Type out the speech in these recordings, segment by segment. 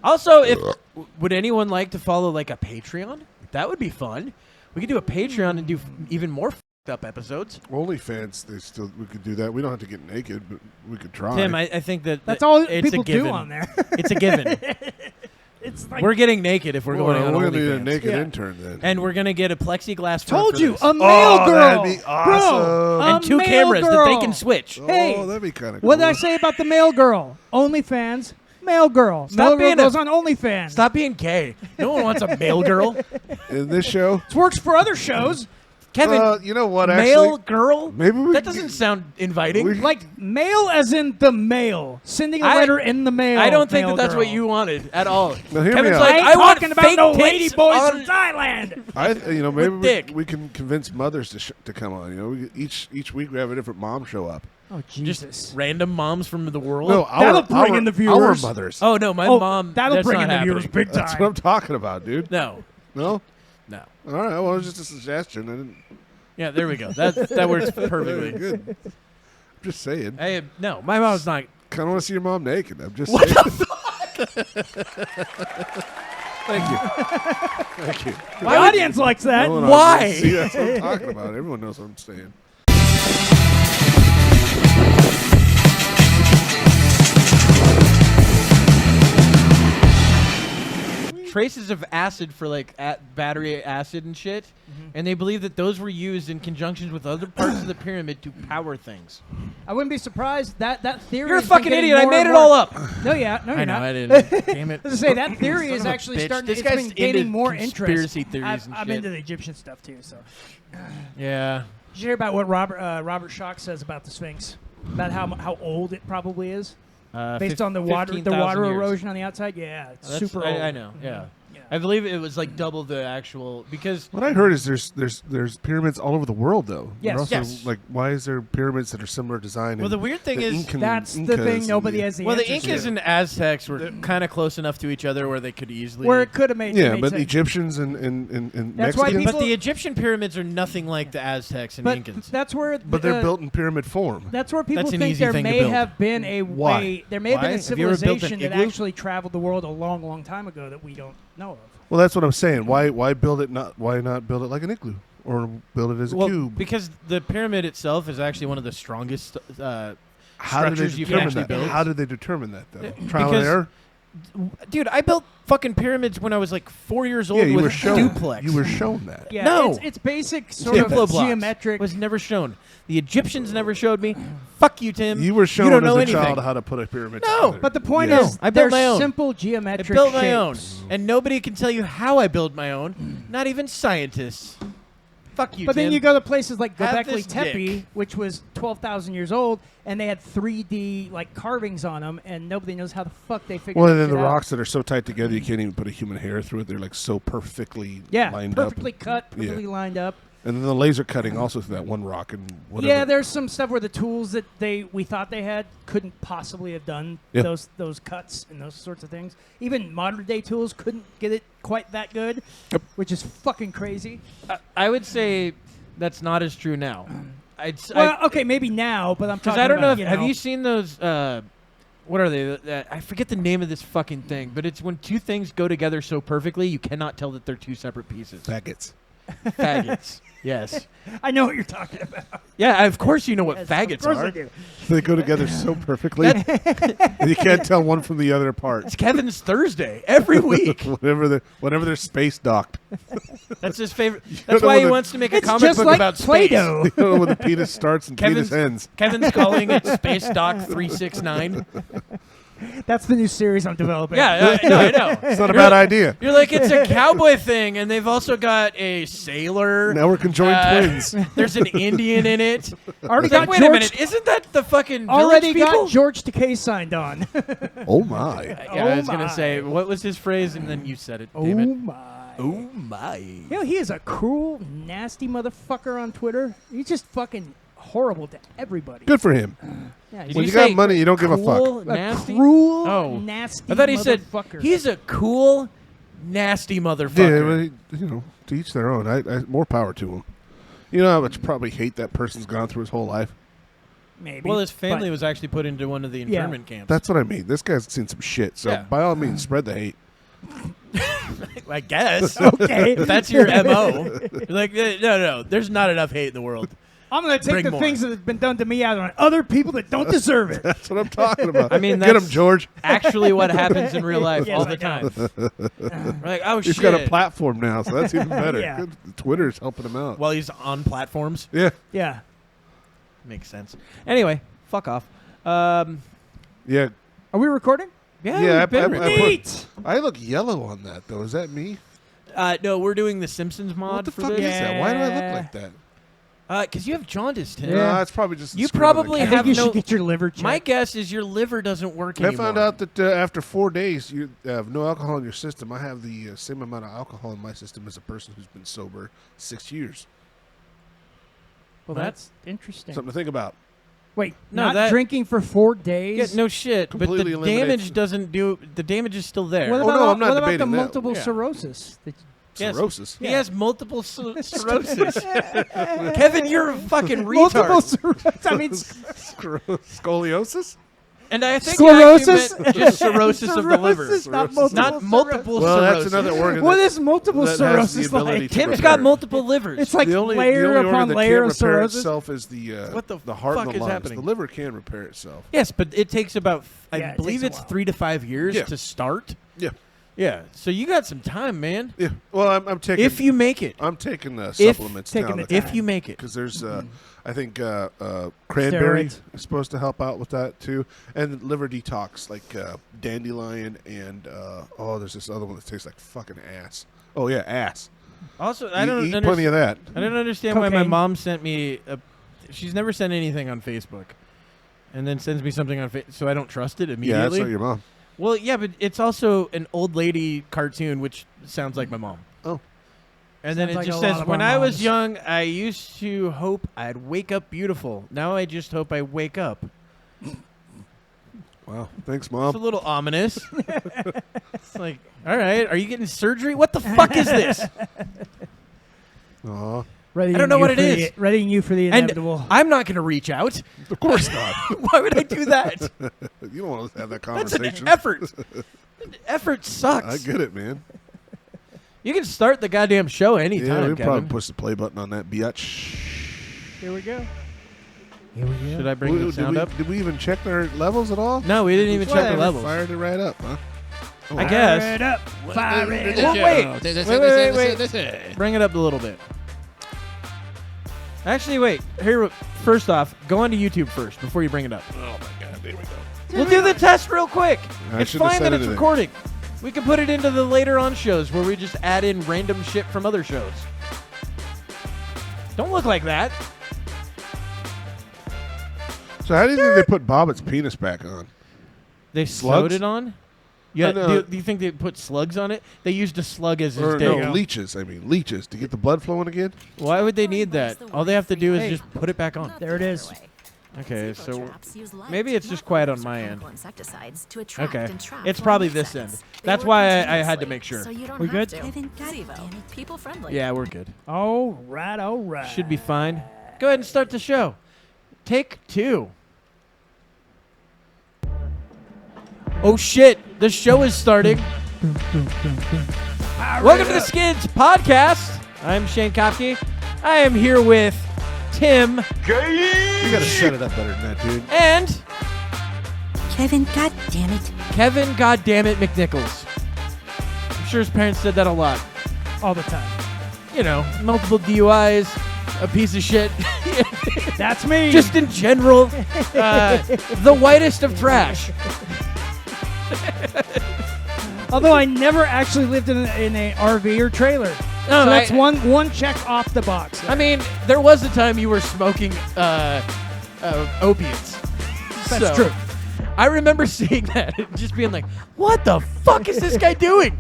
Also, would anyone like to follow like a Patreon? That would be fun. We could do a Patreon and do even more fucked up episodes. OnlyFans, we could do that. We don't have to get naked, but we could try. Tim, I think that's all it's people a given. do on there. It's a given. It's like we're getting naked if we're going on We're OnlyFans. going to need a naked intern then. And we're going to get a plexiglass Told front you, for a this. male girl. That'd be awesome. Bro, And two male cameras girl. that they can switch. Hey, that'd be kind of cool. what did I say about the male girl? OnlyFans, male girl. Stop Male girl being goes on OnlyFans. Stop being gay. No one wants a male girl. In this show? It works for other shows. Kevin, you know what? male Actually, girl? maybe that doesn't sound inviting. Like mail as in the mail. Sending a letter in the mail. I don't think male that's girl. what you wanted at all. Now, hear me Kevin's out. like, I ain't I want talking about fake no tits lady boys on- from Thailand. Maybe we can convince mothers to come on. Each week we have a different mom show up. Oh Jesus! Just random moms from the world. No, that'll bring in the viewers. Our mothers. Oh no, my mom. That'll that's bring not in the happening. viewers big time. That's what I'm talking about, dude. No, no. All right. Well, it was just a suggestion. I didn't. Yeah, there we go. That works perfectly. Good. I'm just saying. Hey, no, my mom's not. Kind of want to see your mom naked. I'm just What saying. the fuck? Thank you. Thank you. The audience likes that. Why? See, that's what I'm talking about. Everyone knows what I'm saying. Traces of acid for like battery acid and shit, and they believe that those were used in conjunction with other parts of the pyramid to power things. I wouldn't be surprised that theory. You're a has been fucking getting idiot. I more made and it more- all up. No, yeah, no, you're I know not. I didn't. Damn it. I was gonna say that theory Son is of a actually bitch. starting. This It's guy's been gaining into more interest. conspiracy theories and I'm shit. into the Egyptian stuff too. So. Yeah. Did you hear about what Robert Schoch says about the Sphinx? About how old it probably is, based on the water 15,000 years. erosion on the outside. Yeah, it's That's- super old. I know. Yeah. I believe it was like double the actual because. What I heard is there's pyramids all over the world though. Yes. Also, Yes. Like, why is there pyramids that are similar design? Well, the weird thing is that's the thing. Nobody has the Well, the answers Incas to. and Aztecs were kind of close enough to each other where they could easily. Where it could have made. Yeah, made but sense. Egyptians and That's why Mexicans. people- But the Egyptian pyramids are nothing like the Aztecs and But Incans. that's where. But they're built in pyramid form. That's where people That's an think easy there thing to may build. have been a Why? way. There may have been Why? a Have you ever built an civilization that igloo? actually traveled the world a long, long time ago that we don't know of. Well, that's what I'm saying. Why build it not? Why not build it like an igloo or build it as a cube? Because the pyramid itself is actually one of the strongest How did they structures you can determine actually that? build. How did they determine that though? Trial and Because- error. Dude, I built fucking pyramids when I was like 4 years old Yeah, you with were shown. duplex. You were shown that. Yeah, No. it's basic sort Diplo of blocks. geometric. Was never shown. The Egyptians never showed me. Fuck you, Tim. You were shown don't as know a anything. child how to put a pyramid No. together. But the point Yeah. is, I built they're my own. simple I geometric built my own, shapes. and nobody can tell you how I build my own. Not even scientists. Fuck you, But Tim. then you go to places like Have Göbekli this Tepe, dick. which was 12,000 years old, and they had 3D like carvings on them, and nobody knows how the fuck they figured. Well, that and then shit the out. rocks that are so tight together you can't even put a human hair through it. They're like so perfectly lined perfectly up. cut, perfectly lined up. And then the laser cutting also through that one rock and whatever. Yeah, there's some stuff where the tools that we thought they had couldn't possibly have done Yeah. those cuts and those sorts of things. Even modern day tools couldn't get it quite that good, which is fucking crazy. I would say that's not as true now. Well, okay, maybe now, but I'm Because talking I don't know. about, If, have you seen those? What are they? I forget the name of this fucking thing, but it's when two things go together so perfectly you cannot tell that they're two separate pieces. Faggots. Faggots. Yes. I know what you're talking about. Yeah, of course you know what Yes, faggots of course are. I do. They go together so perfectly. And you can't tell one from the other apart. It's Kevin's Thursday every week. whenever they're space docked. That's his favorite. don't That's know why when he the- wants to make a It's comic just book like about Play-Doh. space. You know, when the penis starts and penis ends. Kevin's calling it Space Doc 369. That's the new series I'm developing. Yeah, I know. It's not a bad idea. You're like, it's a cowboy thing, and they've also got a sailor. Now we're conjoined twins. There's an Indian in it. Already It's like, got wait a George. minute, isn't that the fucking Already village people? got George Takei signed on. Oh my. Yeah, I was Oh gonna my. say, what was his phrase, and then you said it. Oh Damn it. my. Oh my. You know, he is a cruel, nasty motherfucker on Twitter. He's just fucking horrible to everybody. Good for him. Yeah, Did When you you got say money, you don't give a cool, fuck. nasty? cruel, Oh. nasty I thought he said motherfucker. he's a cool, nasty Yeah, motherfucker. well, to each their own. I more power to him. You know how much probably hate that person's gone through his whole life. maybe. Well, his family but- was actually put into one of the Yeah. internment camps. That's what I mean. This guy's seen some shit. So Yeah. by all means, spread the hate. I guess. Okay. If that's your MO. You're like, no. There's not enough hate in the world. I'm going to take Bring the more. things that have been done to me out on other people that don't deserve it. That's what I'm talking about. I mean, get him, that's- George. Actually, what happens in real life Yes, all I the time. We're like, oh, He's shit. got a platform now, so that's even better. Yeah. Good. Twitter's helping him out. While he's on platforms. Yeah. Yeah. Makes sense. Anyway, fuck off. Yeah. Are we recording? Yeah, Yeah, we've been I recording. put- Neat. I look yellow on that, though. Is that me? No, we're doing the Simpsons mod What the for fuck this. is that? Why do I Yeah. look like that? Because you have jaundice, Tim. Yeah. It's probably just the You screen on the probably I camera. have think you no- should get your liver checked. My guess is your liver doesn't work I anymore. found out that after 4 days, you have no alcohol in your system. I have the same amount of alcohol in my system as a person who's been sober 6 years. Well, that's interesting. Something to think about. Wait, No, not that- drinking for 4 days? Yeah, no shit. But Completely the eliminates- damage doesn't do. The damage is still there. What Oh, about, no, I'm not what about the debating that. multiple Yeah. cirrhosis? Yes. Cirrhosis. He has multiple cirrhosis. Kevin, you're a fucking Multiple retard. cirrhosis. I mean, Scoliosis? And I think Sclerosis? I actually meant just cirrhosis of the liver. Cirrhosis, not Cirrhosis. Not multiple Well, cirrhosis. that's another organ. What that- is multiple that has the cirrhosis ability like? to Tim's repair. got multiple livers. It's like the only layer organ upon that layer can't of repair cirrhosis. itself is the What the heart fuck and the is lungs. happening? The liver can repair itself. Yes, but it takes about, Yeah, I it believe takes a it's while. 3 to 5 years Yeah. to start. Yeah. Yeah. So you got some time, man. Yeah. Well, I'm taking. If you make it. I'm taking If- supplements taking now. the If you make it. Because there's, I think cranberry Steroids. is supposed to help out with that too, and liver detox like dandelion and there's this other one that tastes like fucking ass. Oh yeah, ass. Also, I don't eat plenty of that. I don't understand why my Cocaine. mom sent me she's never sent anything on Facebook. And then sends me something on Facebook, so I don't trust it Yeah, immediately. that's not your mom. Well, yeah, but it's also an old lady cartoon, which sounds like my mom. Oh. And then Sounds it like just a lot says, of when our I was moms." young, I used to hope I'd wake up beautiful. Now I just hope I wake up. Wow, thanks, It's mom. a little ominous. It's like, all right, are you getting surgery? What the fuck is this? Aw, Readying I don't know you what it for is. Readying you for the And inevitable. I'm not going to reach out. of course not. Why would I do that? You don't want to have that That's an conversation. effort. Effort sucks. I get it, man. You can start the goddamn show Yeah, anytime, we Kevin. probably push the play button on that biatch. Here we go. Here we go. Should I bring the sound up? Did we even check our levels at all? No, we didn't even check the Whatever, levels. Fired it right up, huh? Oh, I guess. Fire it up. Fire it Well, up. wait. Bring it up a little bit. Actually, wait. Here, first off, go onto YouTube first before you bring it up. Oh my God! There we go. We'll do the test real quick. I It's shouldn't have fine said that it's anything. recording. We can put it into the later on shows where we just add in random shit from other shows. Don't look like that. So how do you think they put Bobbitt's penis back on? They Slugs? sewed it on? Yeah. I know. Do you think they put slugs on it? They used a slug as his Or dick. no, leeches. I mean, leeches to get the blood flowing again. Why would they need that? All they have to do is Hey. just put it back on. There it is. Okay, so maybe it's just quiet on my end. Okay, Okay, it's probably this end. That's why I had to make sure. We good? People friendly. Yeah, we're good. All right, all right. Should be fine. Go ahead and start the show. Take 2. Oh shit, the show is starting. Welcome to the Skids Podcast. I'm Shane Kopke. I am here with Tim You gotta set it up better than that, dude. and Kevin, goddammit. Kevin Goddammit McNichols. I'm sure his parents said that a lot. all the time. You know, multiple DUIs, a piece of shit. That's me. Just in general, the whitest of trash. Although I never actually lived in a RV or trailer. No, So that's I- one check off the box. I mean, there was a time you were smoking opiates. That's So, true. I remember seeing that and just being like, what the fuck is this guy doing?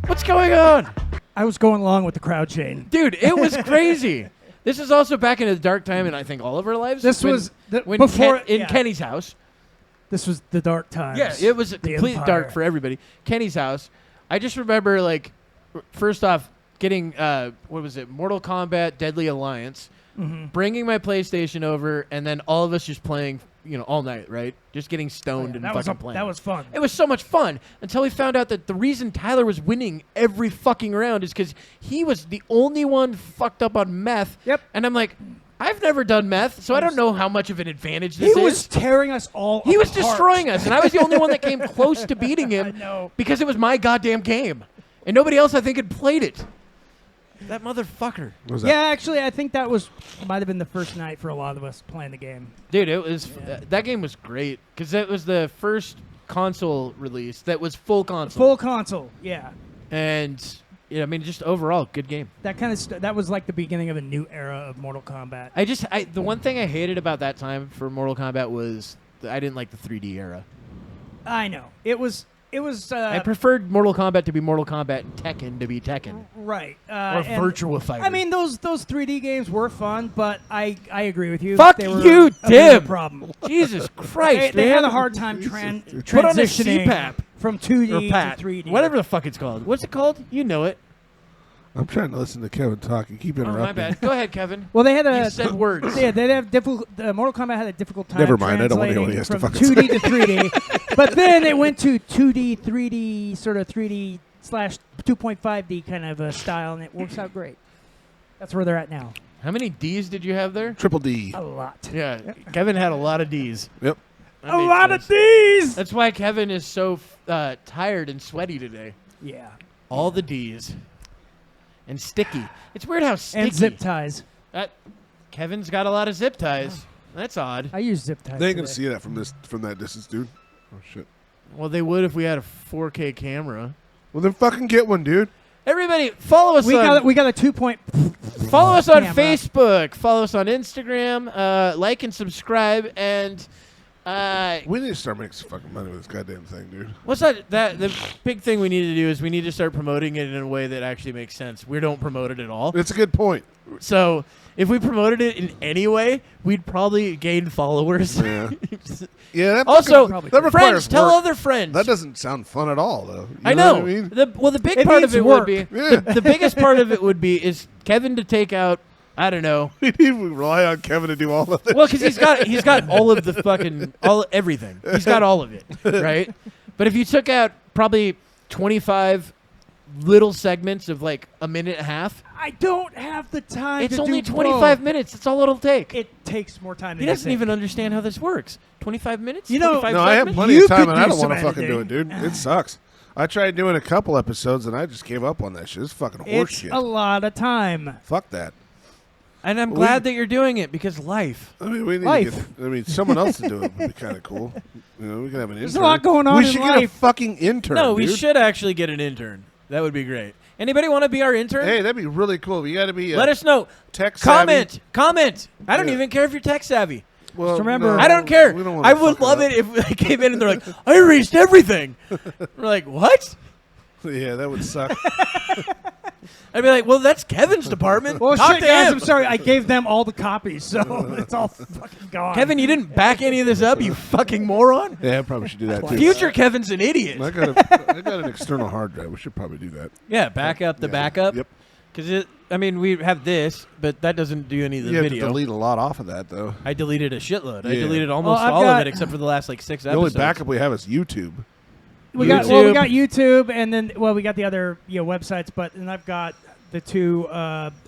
What's going on? I was going along with the crowd, Shane. Dude, it was crazy. This is also back in a dark time in, I think, all of our lives. This when- was the, when before in yeah. Kenny's house. This was the dark times. Yeah, it was The completely Empire. dark for everybody. Kenny's house. I just remember, like, first off, getting what was it? Mortal Kombat Deadly Alliance. Bringing my PlayStation over, and then all of us just playing, all night, right? Just getting stoned and fucking playing. That was fun. It was so much fun until we found out that the reason Tyler was winning every fucking round is because he was the only one fucked up on meth. Yep. And I'm like, I've never done meth, so I don't know how much of an advantage this is. He was tearing us all He was apart. destroying us, and I was the only one that came close to beating him I know. because it was my goddamn game. And nobody else, I think, had played it. That motherfucker. What was that? Yeah, actually, I think that might have been the first night for a lot of us playing the game. Dude, it was that game was great because it was the first console release that was full console. Full console, yeah. And just overall good game. That kind of that was like the beginning of a new era of Mortal Kombat. The one thing I hated about that time for Mortal Kombat was I didn't like the 3D era. I know it was. I preferred Mortal Kombat to be Mortal Kombat and Tekken to be Tekken. Right. Or and Virtua Fighter. I mean, those 3D games were fun, but I agree with you. Fuck they were you, a bit of Tim. a problem. Jesus Christ, They man. had a hard time transitioning Put on a CPAP. from 2D Or Pat. to 3D. Whatever the fuck it's called. What's it called? You know it. I'm trying to listen to Kevin talk. You keep Oh, interrupting. my bad. Go ahead, Kevin. Well, they had You said words. Yeah, they have difficult. Mortal Kombat had a difficult time. Never mind, I don't wanna hear what he translating has to from fucking 2D to 3D. But then it went to 2D, 3D, sort of 3D / 2.5D kind of a style, and it works out great. That's where they're at now. How many D's did you have there? Triple D. A lot. Yeah, Kevin had a lot of D's. Yep. That A made lot sense. of these. That's why Kevin is so tired and sweaty today. Yeah. All the D's. And sticky. It's weird how sticky. And zip ties. Kevin's got a lot of zip ties. That's odd. I use zip ties. They ain't gonna today. see that from that distance, dude. Oh shit. Well, they would if we had a 4K camera. Well, then fucking get one, dude. Everybody, follow us on We got a 2 point. follow us on camera. Facebook. Follow us on Instagram. Like and subscribe. And We need to start making some fucking money with this goddamn thing, dude. what's that? The big thing we need to do is we need to start promoting it in a way that actually makes sense. We don't promote it at all. It's a good point. So if we promoted it in any way, we'd probably gain followers. Yeah. Yeah. That Also, fucking- that requires friends, tell work. other friends. That doesn't sound fun at all, though. You I know. What I mean? The big It part of needs it work. would be Yeah. the biggest part of it would be is Kevin to take out. I don't know. We need to rely on Kevin to do all of this. Well, because he's got all of the fucking everything. He's got all of it, right? But if you took out probably 25 little segments of like a minute and a half, I don't have the time. it's to only do 25 both. minutes. That's all it'll take. It takes more time. He than doesn't even understand how this works. 25 minutes? You know- 25 No, I have segments? plenty You of time, could and I use don't want to some fucking do it, dude. It sucks. I tried doing a couple episodes, and I just gave up on that shit. It's fucking horse It's shit. a lot of time. Fuck that. And I'm glad that you're doing it because life. I mean, we need Life. to get. Someone else to do it would be kind of cool. You know, we can have an intern. There's a lot going on We in should get a life. fucking intern. No, we dude. should actually get an intern. That would be great. Anybody want to be our intern? Hey, that'd be really cool. You got to be. Let us know. tech savvy. Comment. I don't Yeah. even care if you're tech savvy. Well, Just remember- no, I don't care. we don't wanna I would fuck love up. it if they came in and they're like, I erased everything. We're like, what? Yeah, that would suck. I'd be like, well, that's Kevin's department. Well, Talk shit, to guys, him. I'm sorry. I gave them all the copies, so it's all fucking gone. Kevin, you didn't back any of this up, you fucking moron. Yeah, I probably should do that too. Future Kevin's an idiot. I got an external hard drive. We should probably do that. Yeah, back up the Yeah. backup. Yep. Because we have this, but that doesn't do any of the You have to video. delete a lot off of that, though. I deleted a shitload. I Yeah. deleted almost I've all of got- it except for the last like 6 The episodes. only backup we have is YouTube. we got YouTube. YouTube, and then we got the other websites, but then I've got the 2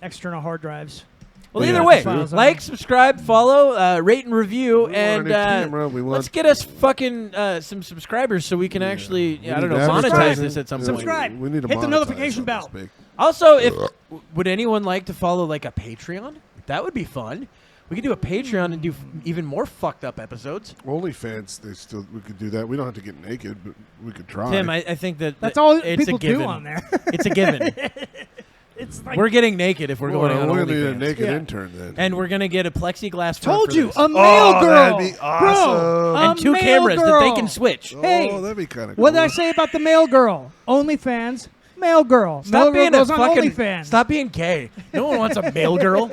external hard drives. Well, Yeah, either way, files on like, it. subscribe, follow, rate and review, We want a and new camera. We let's want get us fucking some subscribers so we can actually, We I don't need know, monetize advertising. this at some Yeah, point. Subscribe. We need to Hit the monetize notification something bell. this big. Also, would anyone like to follow like a Patreon? That would be fun. We could do a Patreon and do even more fucked up episodes. OnlyFans, we could do that. We don't have to get naked, but we could try. Tim, I think That's that all it's people a given. do on there. It's a given. It's like We're getting naked if we're going on We're gonna need a OnlyFans. naked Yeah. intern then. And we're going to get a plexiglass front told for you this. a male Oh, girl. that'd be Bro, awesome. a And 2 male cameras that they girl. can switch. Hey, oh, that'd be kind of cool. what did I say about the male girl? OnlyFans, male girl. Stop male girl being a goes on fucking OnlyFans. Stop being gay. No one wants a male girl.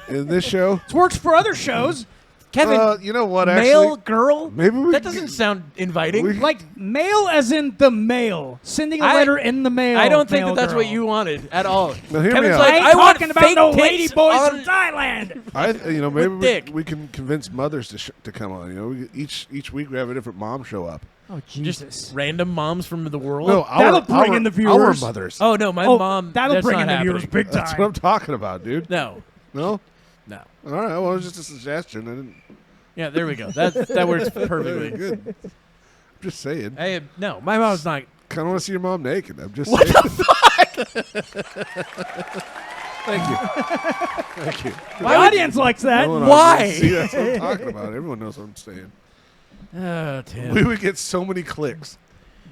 In this show, It works for other shows. Kevin, you know what? male, Actually, girl? maybe we That could- doesn't sound inviting. Like mail as in the mail. Sending a letter in the mail. I don't think male that's girl. what you wanted at all. Now, hear me Kevin's out. like, I ain't I want talking about fake no tits lady boys on- from Thailand. Maybe With dick. we can convince mothers to come on. You know, each week we have a different mom show up. Oh Jesus! Just random moms from the world. No, That'll bring in the Our viewers. mothers. Oh no, my mom. That'll that's bring not in the happening. viewers big That's what time. I'm talking about, dude. No, No. no. All right. Well, it was just a suggestion. I didn't. Yeah, there we go. That works perfectly. Good. I'm just saying. No, my mom's not. Kind of want to see your mom naked. I'm just What saying. the Thank you. Thank you. The audience likes that. No one Why? else- See, that's what I'm talking about. Everyone knows what I'm saying. Oh, Tim. We would get so many clicks.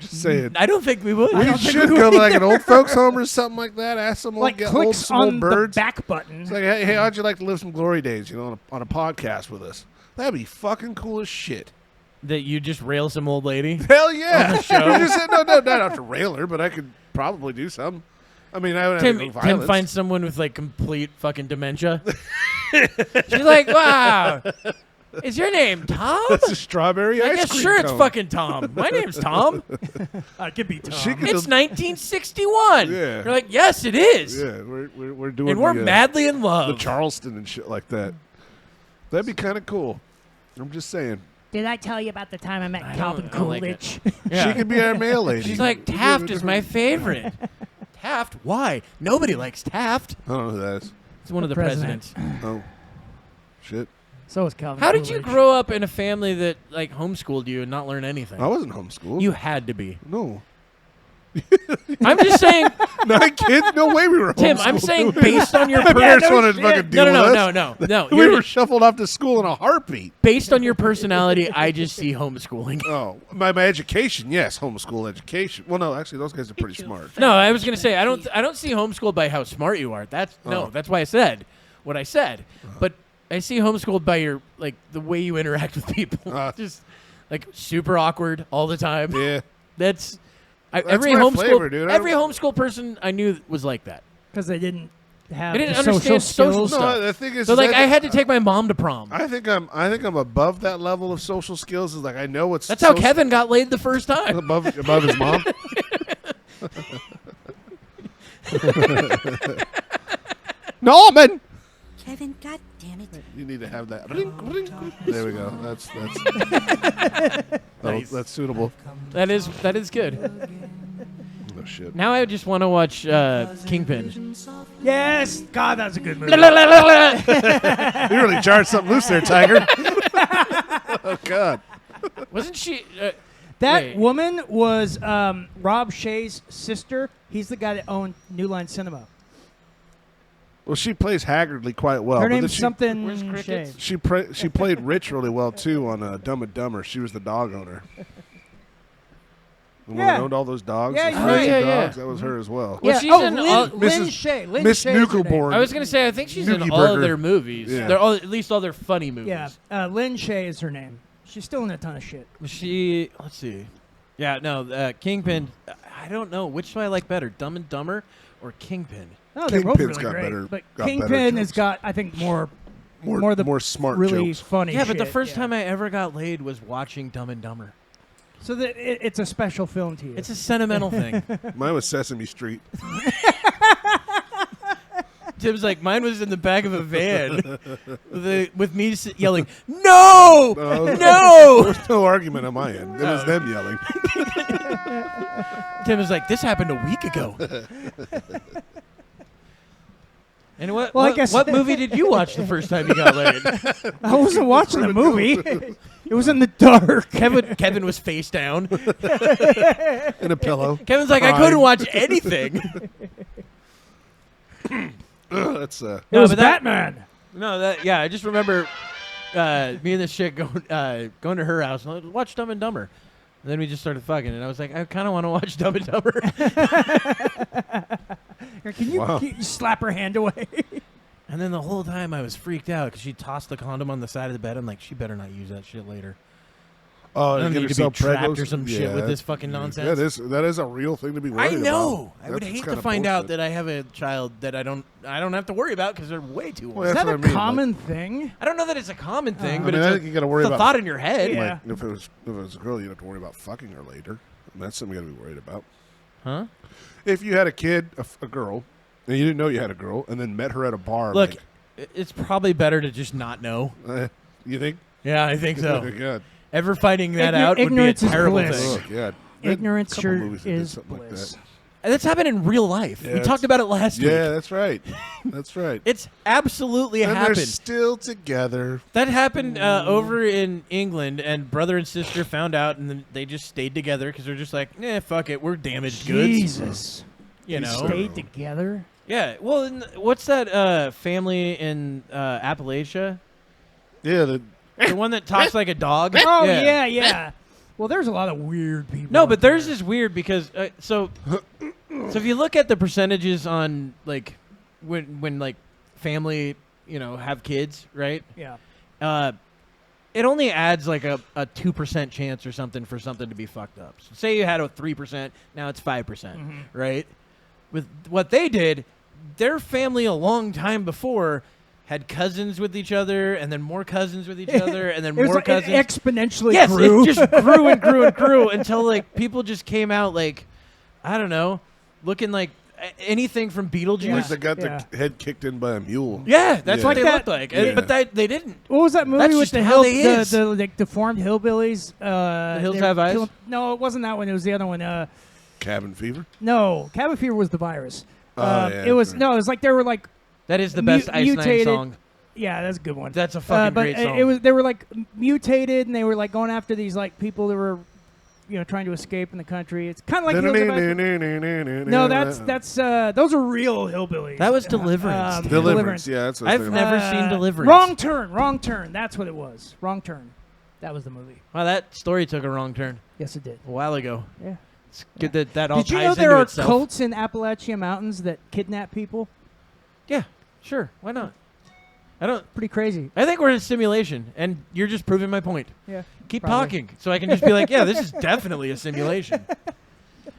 Just saying. I don't think we would. We should go to like an old folks home or something like that. Ask some Like old clicks some old on birds. the back button. It's like, hey, how'd you like to live some glory days? You know, on a podcast with us. That'd be fucking cool as shit. That you just rail some old lady. Hell yeah! the show? We just said, no, not have to rail her, but I could probably do some. I mean, I would have to go Tim violence. finds someone with like complete fucking dementia. She's like, wow. Is your name Tom? That's a strawberry I ice guess cream sure cone. it's fucking Tom. My name's Tom. It could be Tom. She could It's have- 1961. Yeah. You're like, yes, it is. Yeah, we're doing And we're the, madly in the love. Charleston and shit like that. That'd be kind of cool. I'm just saying. Did I tell you about the time I met I Calvin don't like it. Coolidge? Yeah. She could be our mail lady. She's like, Taft is my favorite. Taft? Why? Nobody likes Taft. I don't know who that is. It's one of the President. presidents. Oh, shit. So is Calvin. How did you Coolidge. grow up in a family that like homeschooled you and not learn anything? I wasn't homeschooled. You had to be. No. I'm just saying, 9 kids? No way we were Tim. homeschooled. I'm saying based on your My parents no wanted to shit. fucking deal no, with no, us. no, no, no. We You're- were shuffled off to school in a heartbeat. based on your personality, I just see homeschooling. Oh, my education, yes, homeschool education. Well, no, actually, those guys are pretty smart. No, I was gonna say I don't see homeschooled by how smart you are. That's that's why I said what I said. But I see homeschooled by your like the way you interact with people. Just like super awkward all the time. Yeah. That's That's every my homeschool flavor, dude. I every don't- homeschool person I knew was like that. Because they didn't have They didn't the understand social skills. stuff. No, the thing is, So like I think- had to take my mom to prom. I think I'm above that level of social skills. Is like I know what's That's how Kevin got laid the first time. above his mom. Norman, Kevin, God damn it. you need to have that. Ring, ring. There we go. Nice. That's suitable. That is good. Oh shit. Now I just want to watch Kingpin. Yes. God, that's a good movie. You really charged something loose there, Tiger. Oh god. Wasn't she? That Wait. woman was Rob Shea's sister. He's the guy that owned New Line Cinema. Well, she plays haggardly quite well. Her but then name's she- something Where's Shea. Crickets? She played Rich really well too on Dumb and Dumber. She was the dog owner. The one that Yeah. owned all those dogs. Yeah, those you're crazy right. dogs. Yeah. That was her as well. Well, Yeah. she's Oh, in Lynn, all- Lynn Mrs. Shea. Lynn Miss Shea is her name. Nuckelborn. I was gonna say I think she's in Noogie all of Burger. their movies. Yeah. They're all at least all their funny movies. Yeah, Lynn Shea is her name. She's still in a ton of shit. She. Let's see. Yeah. No. Kingpin. I don't know which do I like better, Dumb and Dumber or Kingpin. No, they're both Kingpin's really got great. better- but got better Kingpin has jokes. got, I think, more More smart really jokes. funny. Yeah, but the shit, first yeah. time I ever got laid was watching Dumb and Dumber. So that it's a special film to you. It's a sentimental thing. Mine was Sesame Street. Tim's like, mine was in the back of a van with me yelling, "No, There no!" was no argument on my end. It was them yelling. Tim was like, "This happened a week ago." And Well, I what guess- movie did you watch the first time you got laid? I wasn't watching the movie. It was in the dark. Kevin was face down. In a pillow. Kevin's like, I Crying. couldn't watch anything. That's It No, was but that- Batman. No, I just remember me and this chick going to her house and like, watch Dumb and Dumber. And then we just started fucking, and I was like, I kind of want to watch Dumb and Dumber. Can you, Wow. can you slap her hand away? And then the whole time I was freaked out because she tossed the condom on the side of the bed. I'm like, she better not use that shit later. Oh, I don't get need to yourself be trapped pregos? or some shit with this fucking nonsense. That is a real thing to be worried I about. know. I would That's hate to kinda find out bullshit. that I have a child that I don't have to worry about because they're way too old. Well, Is that's that what a I mean, common thing? I don't know that it's a common thing, I but mean, it's I think you got to worry it's a about thought in your head. Yeah. Like, if it was a girl, you'd have to worry about fucking her later. And that's something you got to be worried about. Huh? If you had a kid, a girl, and you didn't know you had a girl, and then met her at a bar, Look, it's probably better to just not know. you think? Yeah, I think so. Oh, God. Ever finding that out would be a ignorance is terrible bliss. thing. Oh, God. Ignorance Couple sure movies that did is something like bliss. that. And that's happened in real life. Yeah, we talked about it last week. Yeah, that's right. That's right. It's absolutely and happened. they're still together. That happened over in England, and brother and sister found out, and then they just stayed together because they're just like, fuck it, we're damaged goods. Jesus. You know? Stayed together? Yeah. Well, what's that family in Appalachia? Yeah, The one that talks like a dog? Oh, yeah. Well, there's a lot of weird people. No, out but theirs there. is weird because so if you look at the percentages on like when like family have kids, right? Yeah. It only adds like a 2% chance or something for something to be fucked up. So say you had a 3%, now it's 5%, right? With what they did, their family a long time before had cousins with each other, and then more cousins with each other, and then It was more like, cousins. It exponentially Yes, grew. it just grew and grew and grew until like people just came out like, I don't know, looking like anything from Beetlejuice. like they got Yeah. their head kicked in by a mule. Yeah, that's Yeah. what they Like looked that- like. Yeah. But they didn't. What was that movie That's with just the how hill, they is. the like deformed hillbillies? The Hills they were Have Eyes? No, it wasn't that one. It was the other one. Cabin fever. No, cabin fever was the virus. Yeah, it was right. no. It was like they were like That is the best Ice Nine mutated. song. Yeah, that's a good one. That's a fucking but great song. it was they were like mutated and they were like going after these like people that were trying to escape in the country. It's kind of like Hills Have Eyes. No, that's those are real hillbillies. That was Deliverance. Deliverance. Yeah, that's what I've never seen Deliverance. Wrong turn. That's what it was. Wrong turn. That was the movie. Wow, that story took a wrong turn Yes, it did. a while ago. Yeah. It's good that all Did you ties know there into are itself. cults in Appalachia Mountains that kidnap people? Yeah, sure. Why not? Pretty crazy. I think we're in a simulation, and you're just proving my point. Yeah. Keep Probably. talking, so I can just be like, yeah, this is definitely a simulation.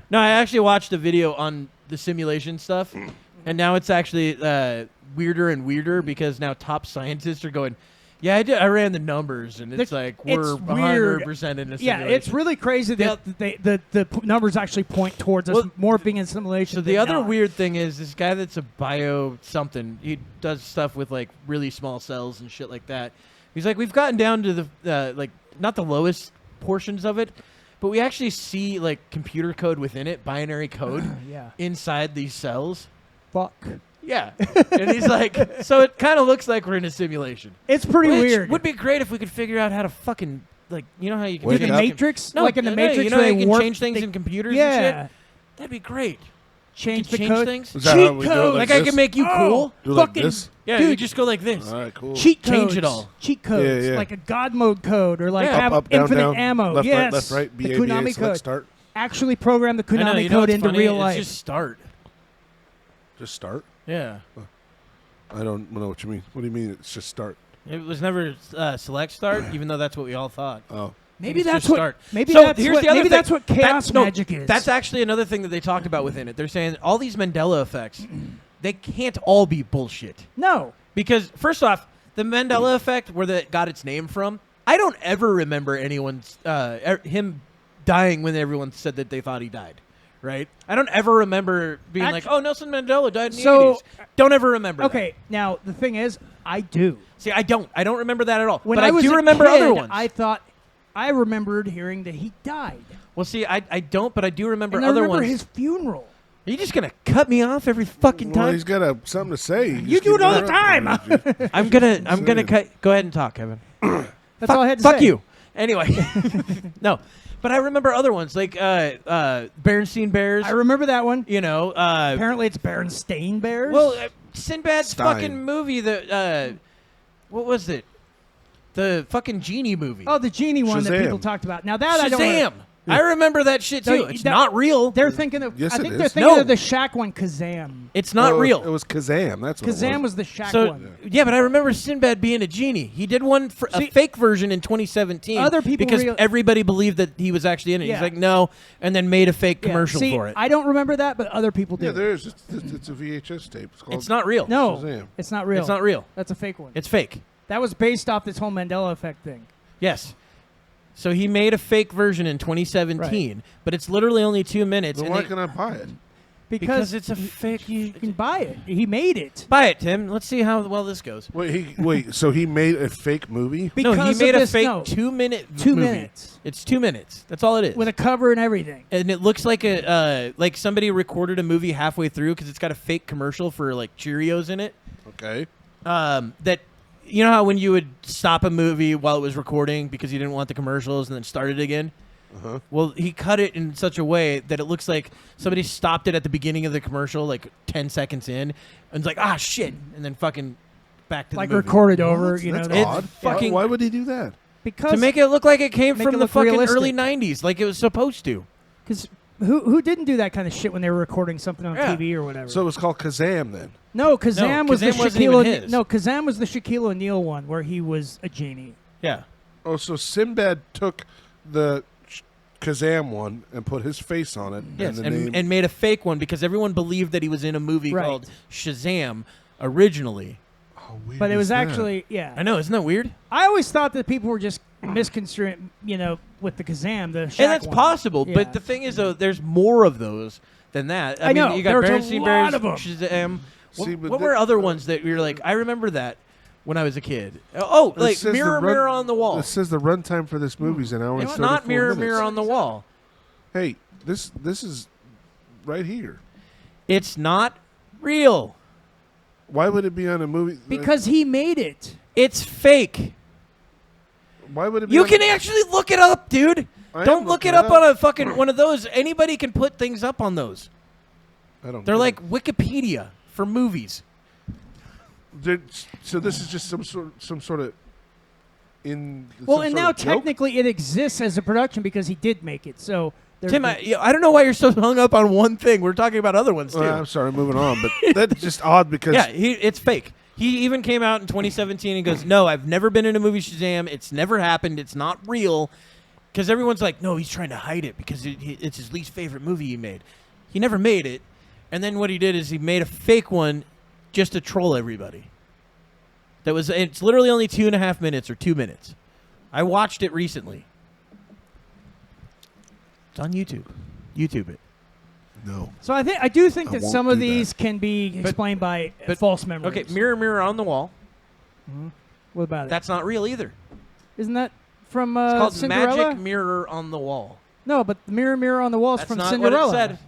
No, I actually watched a video on the simulation stuff, and now it's actually weirder and weirder because now top scientists are going, yeah, I ran the numbers, and it's like we're it's weird. 100% in a simulation. Yeah, it's really crazy that the numbers actually point towards us Well, more being in simulation. So the than other not. weird thing is this guy that's a bio something. He does stuff with like really small cells and shit like that. He's like, we've gotten down to the like not the lowest portions of it, but we actually see like computer code within it, binary code Yeah. inside these cells. Fuck. Yeah, and he's like, so it kind of looks like we're in a simulation. It's pretty Which weird. Would be great if we could figure out how to fucking like how you can Wake the change up. Matrix, No, like in the no, Matrix, you know where how they you can warp, change things they- in computers Yeah. and shit. That'd be great. Change You the can code. things. Is that how Cheat we do it code. like Like I this? can make you cool. Do like fucking- this? Yeah, you Dude. just go like this. All right, cool. Cheat codes. Change it all. Cheat codes. Yeah, yeah. Like a God mode code or like Yeah. have Up, down, infinite down, ammo. left, yes. right, left, right, the BA, Konami BA, select, code. start. Actually program the I know, Konami you know code what's into funny? real It's life. just start. Just start? Yeah. I don't know what you mean. What do you mean it's just start? It was never select start, even though that's what we all thought. Oh. Maybe It's that's just what. start. Maybe So that's here's what. the other Maybe thing. that's what chaos magic is. That's actually another thing that they talked about within it. They're saying all these Mandela effects, they can't all be bullshit. no. Because first off, the Mandela effect, where that got its name from, I don't ever remember anyone's him dying when everyone said that they thought he died. Right? I don't ever remember being like, "Oh, Nelson Mandela died in the So- 80s." Don't ever remember. Okay. Now the thing is, I do. That. See, I don't remember that at all. When but I was do a remember kid, other ones. I remembered hearing that he died. Well, see, I don't, but I do remember And I other remember ones. his funeral. Are you just gonna cut me off every fucking Well, time? he's got something to say. You do it all the time. I'm gonna cut. Go ahead and talk, Kevin. That's all I had to say. Fuck you. Anyway, no, but I remember other ones like Berenstein Bears. I remember that one. You know, Apparently, it's Berenstain Bears. well, Sinbad's Stein. fucking movie. The what was it? The fucking genie movie. oh, the genie one that Shazam. people talked about. Now that I don't. Shazam. I remember that shit too. No, It's not real. They're thinking of. Yes, I it think is. they're thinking No. of the Shaq one, Kazam. It's not Oh, real. It was Kazam. That's what Kazam it was the Shaq So one. yeah, but I remember Sinbad being a genie. He did one for a fake version in 2017. Other people because everybody believed that he was actually in it. Yeah. He's like no, and then made a fake Yeah, commercial see, for it. I don't remember that, but other people do. Yeah, there is. It's a VHS tape. It's called. It's not real. No, Shazam. it's not real. It's not real. That's a fake one. It's fake. That was based off this whole Mandela effect thing. Yes. So he made a fake version in 2017, but it's literally only 2 minutes. Then and why they- can I buy it? because it's a fake. You can buy it. He made it. Buy it, Tim. Let's see how well this goes. Wait. So he made a fake movie? No, he Because made of a this- fake no, 2 minute 2 movie. minutes. It's 2 minutes. That's all it is. With a cover and everything. And it looks like a like somebody recorded a movie halfway through because it's got a fake commercial for like Cheerios in it. Okay. That you know how when you would stop a movie while it was recording because you didn't want the commercials and then start it again. Well, he cut it in such a way that it looks like somebody stopped it at the beginning of the commercial, like 10 seconds in, and it's like, ah, shit, and then fucking back to Like the movie. recorded over, That's, you know. that's It's odd. fucking- Why would he do that? Because to make it look like it came Make from it the look fucking realistic. early 90s, like it was supposed to. Because who didn't do that kind of shit when they were recording something on Yeah. TV or whatever? So it was called Kazam then. no, Kazam was the Kazam wasn't Shaquille. even his. No, Kazam was the Shaquille O'Neal one where he was a genie. Yeah. Oh, so Sinbad took the Kazam one and put his face on it. Yes, and, the name. and made a fake one because everyone believed that he was in a movie Right. called Shazam originally. How weird But it is was that? actually, yeah. I know, isn't that weird? I always thought that people were just misconstruing, with the Kazam, the Shaq And that's one. possible, Yeah. but the thing is, though, there's more of those than that. I know, you got there's a Berenstain lot Bears, of 'em. Shazam. See, but What that- were other ones that you're like, I remember that when I was a kid? Oh, It like says the Mirror, run- Mirror on the Wall. It says the runtime for this movie is an hour and It's 34 not Mirror, minutes. Mirror on the Wall. Hey, this is right here. It's not real. Why would it be on a movie? Because he made it. It's fake. Why would it be? You on can actually look it up, dude. I am Don't look looking it up it on a fucking one of those. Anybody can put things up on those. I don't. They're get like it. Wikipedia for movies. So this is just some sort of in. Well, some and sort now of joke? technically it exists as a production because he did make it. So there's Tim, I don't know why you're so hung up on one thing. We're talking about other ones too. I'm sorry, moving on, but that's just odd because Yeah, it's fake. He even came out in 2017 and goes, "No, I've never been in a movie Shazam. It's never happened. It's not real." Because everyone's like, "No, he's trying to hide it because it's his least favorite movie he made." He never made it, and then what he did is he made a fake one just to troll everybody. It's literally only 2.5 minutes or 2 minutes. I watched it recently. It's on YouTube. YouTube it. no. So I do think I that won't some of do that. these can be explained by but- false memories. Okay, Mirror, Mirror on the Wall. What about it? That's not real either. Isn't that from It's called Cinderella? Magic Mirror on the Wall. No, but the Mirror, Mirror on the Wall is That's from not Cinderella. what it said.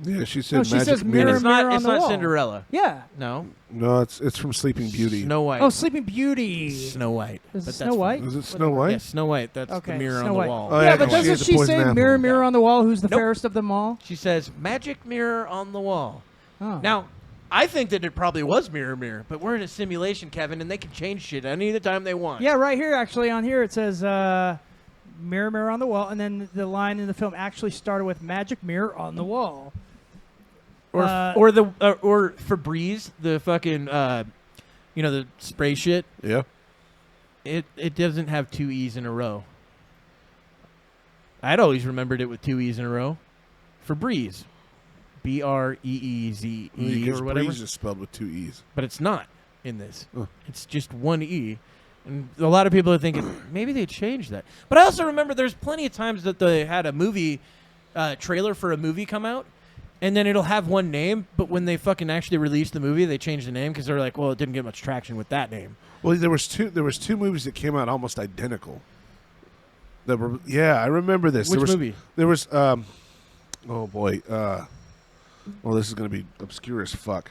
Yeah, she said No, she magic says mirror. mirror, It's not. Mirror on It's the not Wall. Cinderella. Yeah. No. No, it's from Sleeping Beauty. Snow White. Oh, Sleeping Beauty. Snow White. Is it But Snow that's White? Is it Snow White? Yeah, Snow White. That's Okay, the mirror Snow on the White. wall. Oh, yeah, yeah, but no, she had doesn't the she poison say apple. Mirror, Mirror on the Wall, who's the Nope. fairest of them all? She says magic mirror on the wall. Oh. Now, I think that it probably was Mirror, Mirror, but we're in a simulation, Kevin, and they can change shit any time they want. Yeah, right here, actually, on here, it says Mirror, Mirror on the Wall, and then the line in the film actually started with Magic Mirror on the Wall. Or Febreze, the fucking the spray shit. Yeah. It doesn't have 2 E's in a row. I'd always remembered it with 2 E's in a row. Febreze. Breeze Because or whatever. Breeze is spelled with 2 E's. But it's not in this. Huh. It's just 1 E. And a lot of people are thinking, maybe they changed that. But I also remember there's plenty of times that they had a movie trailer for a movie come out, and then it'll have one name, but when they fucking actually release the movie, they change the name because they're like, well, it didn't get much traction with that name. Well, there was two movies that came out almost identical. That were I remember this. Which movie? There was oh boy. Well, this is going to be obscure as fuck.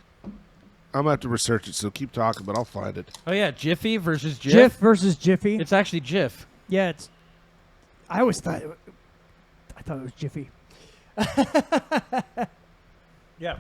I'm gonna have to research it, so keep talking, but I'll find it. Oh, yeah, Jiffy versus Jif. Jif versus Jiffy. It's actually Jif. Yeah, it's. I always thought. I thought it was Jiffy. Yeah.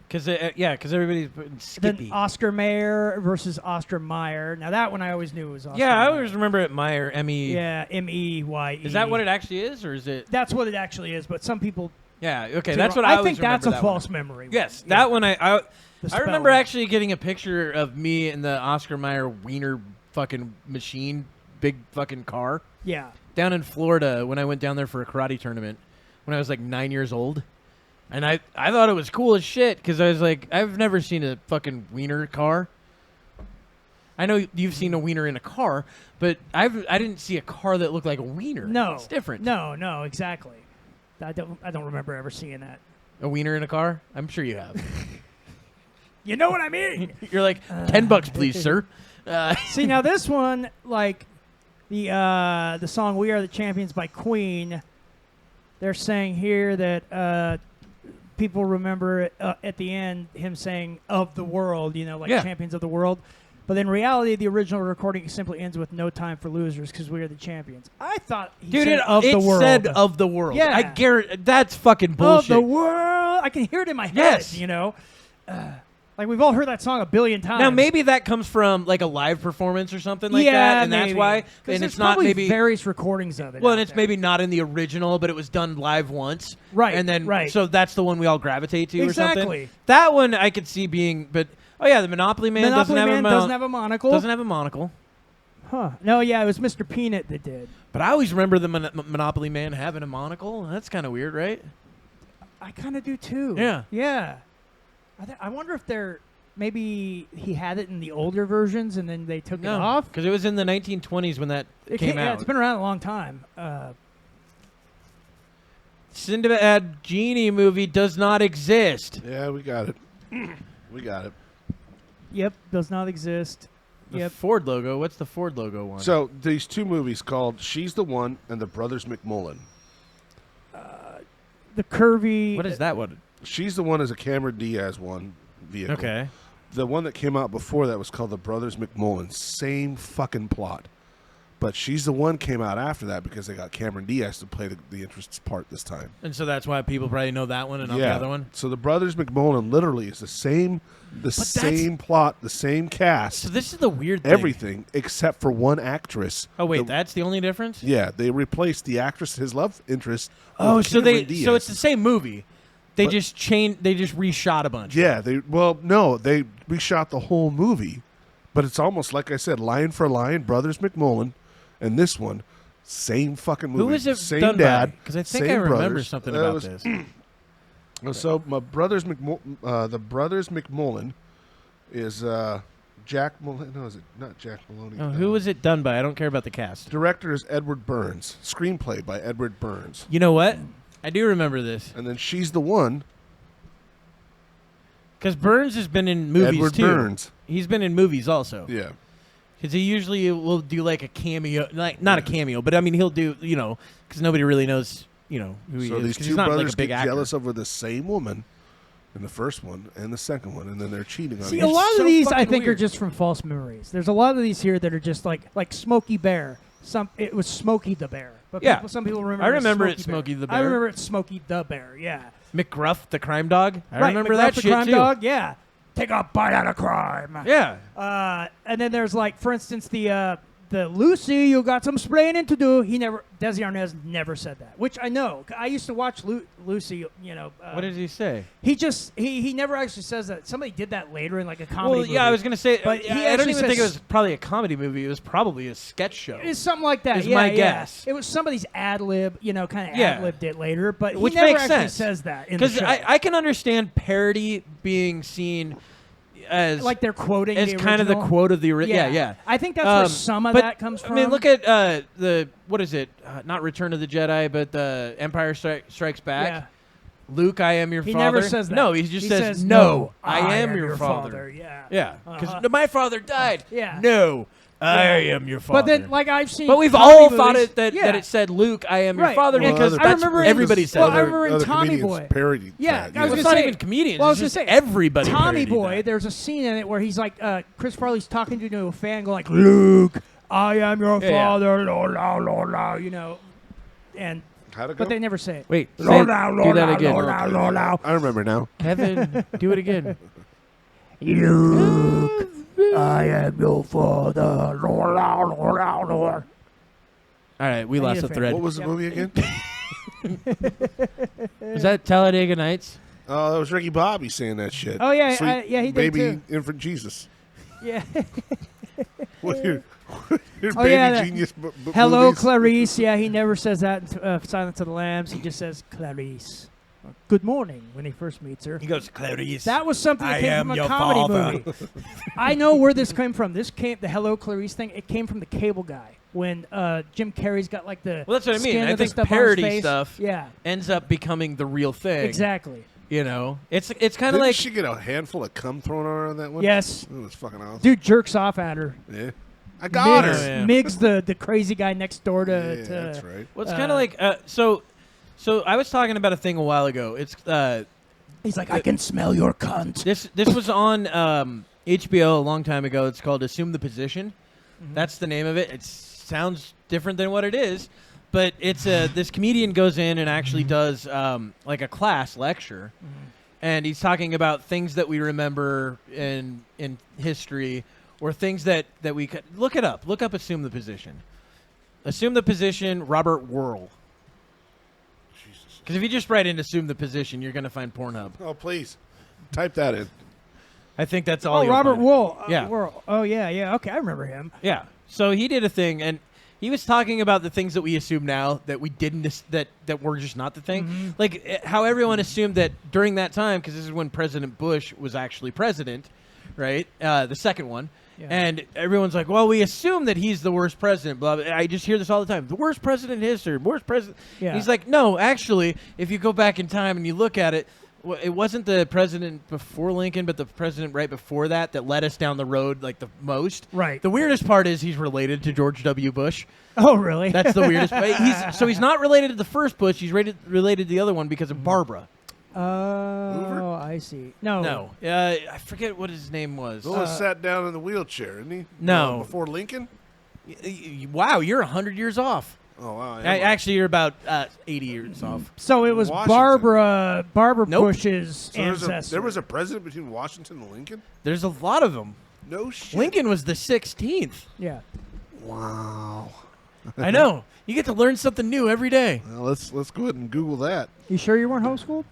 Because everybody's Skippy. Then Oscar Mayer versus Oscar Meyer. Now that one I always knew was Oscar. Yeah, I Mayer. always remember it Meyer, M-E. Yeah, M-E-Y-E. Is that what it actually is, or is it? That's what it actually is, but some people. Yeah, okay, do that's it what wrong. I think always remember that's a that false one. memory. Yes, Yeah. that one I The remember spelling. actually getting a picture of me in the Oscar Mayer wiener fucking machine, big fucking car. Yeah. Down in Florida when I went down there for a karate tournament when I was like 9 years old. And I thought it was cool as shit because I was like, I've never seen a fucking wiener car. I know you've seen a wiener in a car, but I didn't see a car that looked like a wiener. No. It's different. No, exactly. I don't remember ever seeing that. A wiener in a car? I'm sure you have. You know what I mean? You're like, $10 please, sir. See, now this one, like the song "We Are the Champions" by Queen, they're saying here that people remember at the end him saying "of the world," like champions of the world. But in reality, the original recording simply ends with "No time for losers" because we are the champions. I thought he said "of the world." It said "of the world." Yeah. I guarantee that's fucking bullshit. Of the world. I can hear it in my head. Yes. Like we've all heard that song a billion times. Now maybe that comes from like a live performance or something like yeah, that, and maybe. that's why. And it's not maybe various recordings of it. Well, out and it's there. maybe not in the original, but it was done live once. Right, And then, right. so that's the one we all gravitate to or Exactly. something. That one I could see being, but, oh yeah, the Monopoly Man doesn't have a monocle. Doesn't have a monocle. Huh. No, yeah, it was Mr. Peanut that did. But I always remember the Monopoly Man having a monocle. That's kind of weird, right? I kind of do too. Yeah. Yeah. I wonder if maybe he had it in the older versions and then they took it off. Because it was in the 1920s when that came out. Yeah, it's been around a long time. Sinbad Genie movie does not exist. Yeah, we got it. We got it. Yep, does not exist. The Ford logo. What's the Ford logo one? So these two movies called "She's the One" and "The Brothers McMullen." The curvy. What is that one? "She's the One" is a Cameron Diaz one vehicle. Okay. The one that came out before that was called "The Brothers McMullen." Same fucking plot. But "She's the One" came out after that because they got Cameron Diaz to play the interest part this time. And so that's why people probably know that one and not the other one? So "The Brothers McMullen" literally is the same plot, the same cast. So this is the weird thing. Everything except for one actress. Oh, wait, that's the only difference? Yeah, they replaced the actress, his love interest. Oh, with so Cameron Diaz. so it's the same movie. They just reshot a bunch. Yeah, they reshot the whole movie, but it's almost like I said, line for line, Brothers McMullen, and this one, same fucking movie. Who was it same done dad, by? Because I think same I remember brothers. something about this. So the Brothers McMullen is Jack Maloney. No, is it not Jack Maloney? Oh, who was it done by? I don't care about the cast. Director is Edward Burns. Screenplay by Edward Burns. You know what? I do remember this. And then "She's the One." Because Burns has been in movies Edward too. Burns. He's been in movies also. Yeah. Because he usually will do like a cameo, like not a cameo, but I mean he'll do, because nobody really knows, who he So is. these 'Cause two he's not brothers like a big get actor. jealous over the same woman in the first one and the second one, and then they're cheating on See, each a other. lot so of these I fucking think are weird. just from false memories. There's a lot of these here that are just like Smokey Bear. It was Smokey the Bear. But Yeah. some people remember. I it as remember it, Smokey Smokey the I Bear. remember it Smokey the Bear. Yeah. McGruff, the crime dog. I Right, remember McGruff that the shit crime too. dog. Yeah. Take a bite out of crime. Yeah. And then there's for instance, the Lucy, you got some splaining to do. Desi Arnaz never said that, which I know. I used to watch Lucy. What did he say? He never actually says that. Somebody did that later in like a comedy. Well, yeah, movie. I was gonna say, But I he don't actually even think it says- was probably a comedy movie. It was probably a sketch show. It's something like that. Is Yeah, my yeah. guess. It was somebody's ad lib, kind of Yeah. ad libbed it later, but he Which never makes actually sense. says that in the Because show. I can understand parody being seen as like they're quoting as the kind of the original. quote of the original. Yeah. I think that's where Um, some of but, that comes from. I mean, look at what is it? Not Return of the Jedi, but the Empire Strikes Back. Yeah. Luke, I am your He father. never says that. No, he just says, says, no, I am your father. Yeah. Yeah, because Uh-huh. my father died. Yeah. No, I am your father. But then, like I've seen, But we've comedy all movies, thought it that yeah. it said Luke, I am your Right. father Well, because other- that's I remember everybody in, said. well, it. I remember in other Tommy comedians Boy. parodied Yeah, that, I was Well, gonna it's not say- even comedians. well, I it's was just gonna say, everybody. Tommy parodied Boy, that. there's a scene in it where he's like, Chris Farley's talking to a fan, going like, Luke, I am your Yeah, yeah. father, la la la la, and How'd it go? but they never say it. Wait, Do do that again. I remember now. Kevin, do it again. Luke, I am your father. All right, we I lost need a the fan. thread. What was the movie again? Was that Talladega Nights? Oh, that was Ricky Bobby saying that shit. Oh, yeah, Sweet yeah, he did baby too. infant Jesus. Yeah. What your Oh, baby yeah, genius Hello, movies? Clarice. Yeah, he never says that in Silence of the Lambs. He just says Clarice. Good morning when he first meets her. He goes, Clarice. That was something that I came am from a your comedy father. movie. I know where this came from. The Hello Clarice thing, it came from the Cable Guy. When Jim Carrey's got like the Well, that's what I mean. skin I of the think stuff parody on his face. stuff Yeah, ends up becoming the real thing. exactly. You know, it's kind of Didn't like she get a handful of cum thrown on her on that one? Yes. That was fucking awesome. Dude jerks off at her. Yeah. I got Migs, her. Yeah. Migs the crazy guy next door to. Yeah, to that's right. well, it's kind of like so I was talking about a thing a while ago. It's He's like, I can smell your cunt. this was on HBO a long time ago. It's called Assume the Position. That's the name of it. It sounds different than what it is, but it's this comedian goes in and actually does like a class lecture, and he's talking about things that we remember in history or things that we could look it up. Look up Assume the Position. Assume the Position, Robert Whirl. Because if you just write in Assume the Position, you're going to find Pornhub. Oh, please. Type that in. I think that's all. Oh, you'll Robert find. Wool. Yeah. Wool. Oh, yeah. Okay, I remember him. Yeah. So he did a thing, and he was talking about the things that we assume now that we didn't, that were just not the thing. Like how everyone assumed that during that time, because this is when President Bush was actually president, right? The second one. Yeah. And everyone's like, well, we assume that he's the worst president. Blah, blah. I just hear this all the time. The worst president in history. Worst president. Yeah. He's like, no, actually, if you go back in time and you look at it, it wasn't the president before Lincoln, but the president right before that led us down the road like the most. Right. The weirdest part is he's related to George W. Bush. Oh, really? That's the weirdest. He's not related to the first Bush. He's related to the other one because of Barbara. Oh, I see. No. No, I forget what his name was. The one sat down in the wheelchair, isn't he? No. Before Lincoln? Wow, you're 100 years off. Oh, wow. Actually, you're about 80 years off. So it was Washington. Barbara Nope. Bush's So ancestor. there was a president between Washington and Lincoln? There's a lot of them. No shit. Lincoln was the 16th. Yeah. Wow. I know. You get to learn something new every day. Well, let's go ahead and Google that. You sure you weren't homeschooled?